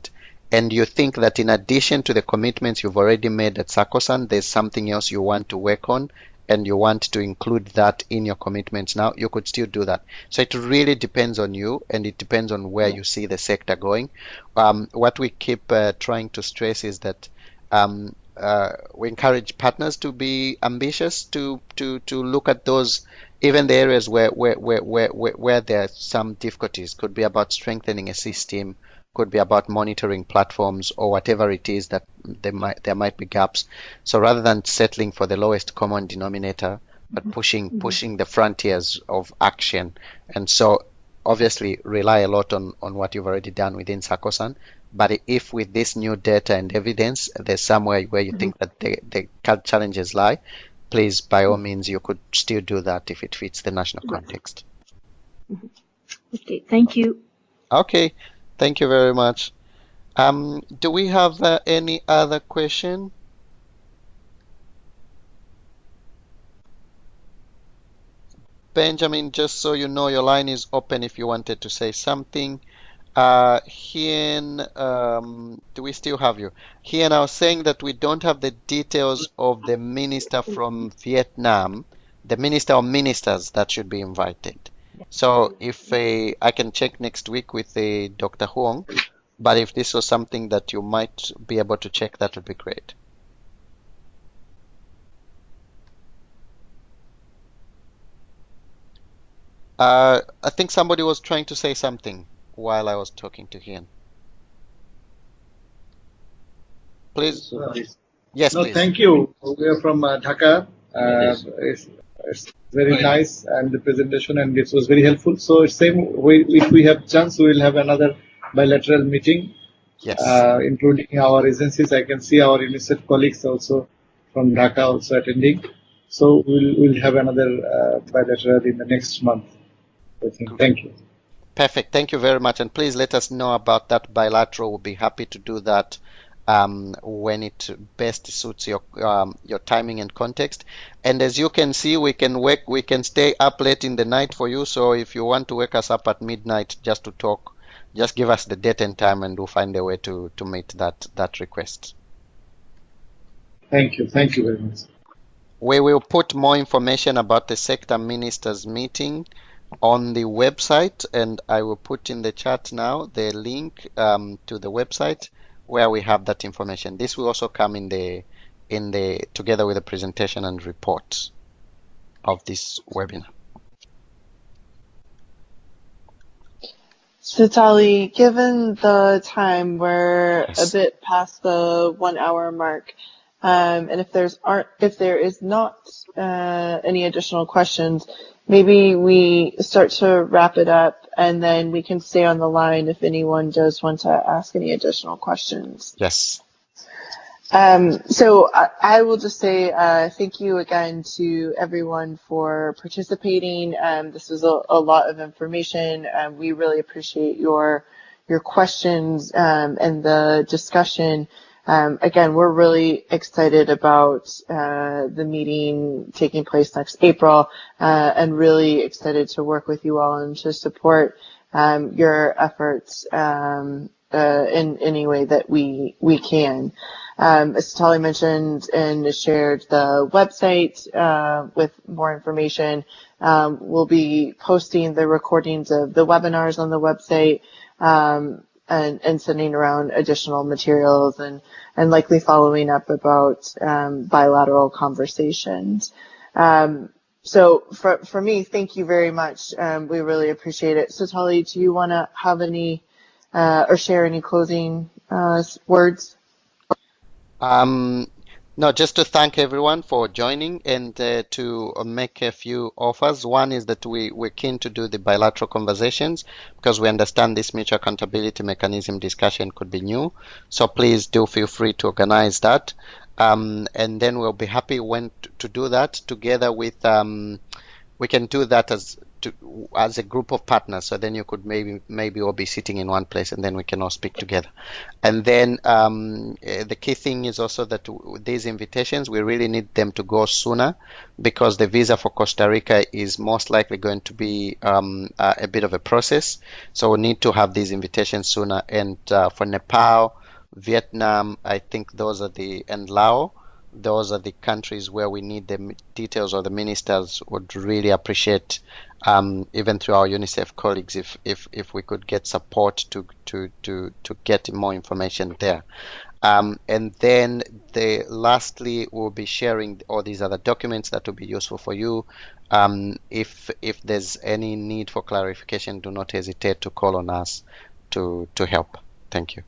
and you think that in addition to the commitments you've already made at SACOSAN, there's something else you want to work on, and you want to include that in your commitments now, you could still do that. So it really depends on you, and it depends on where you see the sector going. What we keep trying to stress is that we encourage partners to be ambitious, to look at those, even the areas where there are some difficulties. Could be about strengthening a system, could be about monitoring platforms, or whatever it is that there might be gaps. So rather than settling for the lowest common denominator, but pushing the frontiers of action. And so obviously rely a lot on what you've already done within SACOSAN. But if with this new data and evidence, there's somewhere where you think that the challenges lie, please, by all means, you could still do that if it fits the national context. Okay, thank you. Okay. Thank you very much. Do we have any other question? Benjamin, just so you know, your line is open if you wanted to say something. Hien, do we still have you? Hien, I was saying that we don't have the details of the minister from Vietnam, the minister or ministers that should be invited. So if I can check next week with Dr. Huong, but if this was something that you might be able to check, that would be great. I think somebody was trying to say something while I was talking to Hien. Please. Yes, no, please. Thank you. We are from Dhaka. It's very nice, and the presentation, and this was very helpful. So same way, if we have chance, we will have another bilateral meeting, yes, including our agencies. I can see our UNICEF colleagues also from Dhaka also attending. So we'll have another bilateral in the next month. I think. Thank you. Perfect. Thank you very much. And please let us know about that bilateral. We'll be happy to do that when it best suits your timing and context. And as you can see, we can stay up late in the night for you. So if you want to wake us up at midnight just to talk, just give us the date and time, and we'll find a way to meet that request. Thank you. Thank you very much. We will put more information about the sector ministers meeting on the website, and I will put in the chat now the link to the website where we have that information. This will also come in the together with the presentation and report of this webinar. Sitali, given the time, we're a bit past the 1 hour mark, and if there is not any additional questions, maybe we start to wrap it up, and then we can stay on the line if anyone does want to ask any additional questions. Yes. So I will just say thank you again to everyone for participating. This was a lot of information. We really appreciate your questions and the discussion. Again, we're really excited about the meeting taking place next April, and really excited to work with you all and to support your efforts in any way that we can. As Tali mentioned and shared the website with more information. We'll be posting the recordings of the webinars on the website and sending around additional materials and likely following up about bilateral conversations. So for me, thank you very much. We really appreciate it. So Tali, do you want to have any or share any closing words? No, just to thank everyone for joining and to make a few offers. One is that we're keen to do the bilateral conversations because we understand this mutual accountability mechanism discussion could be new. So please do feel free to organize that. And then we'll be happy when to do that together with, we can do that as a group of partners. So then you could maybe all be sitting in one place and then we can all speak together. And then the key thing is also that these invitations, we really need them to go sooner because the visa for Costa Rica is most likely going to be a bit of a process. So we need to have these invitations sooner. And for Nepal, Vietnam, I think those are and Laos, those are the countries where we need the details, or the ministers would really appreciate, even through our UNICEF colleagues, if we could get support to get more information there. And then lastly, we'll be sharing all these other documents that will be useful for you. If there's any need for clarification, do not hesitate to call on us to help. Thank you.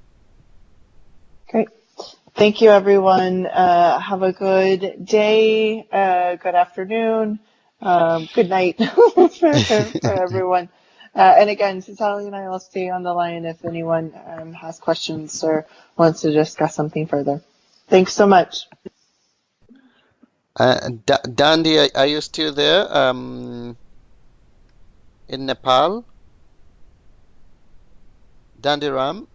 Great. Thank you, everyone. Have a good day, good afternoon, good night for everyone. And again, Sally and I will stay on the line if anyone has questions or wants to discuss something further. Thanks so much. Dandy, are you still there in Nepal? Dandy Ram?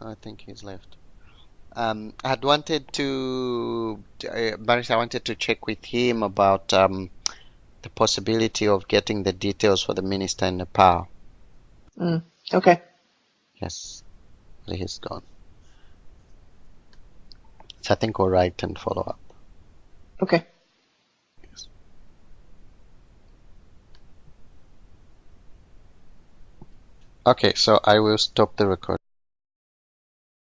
I think he's left. I had wanted to, Baris, I wanted to check with him about the possibility of getting the details for the minister in Nepal. Okay. Yes, he's gone. So I think we'll write and follow up. Okay. Yes. Okay, so I will stop the recording.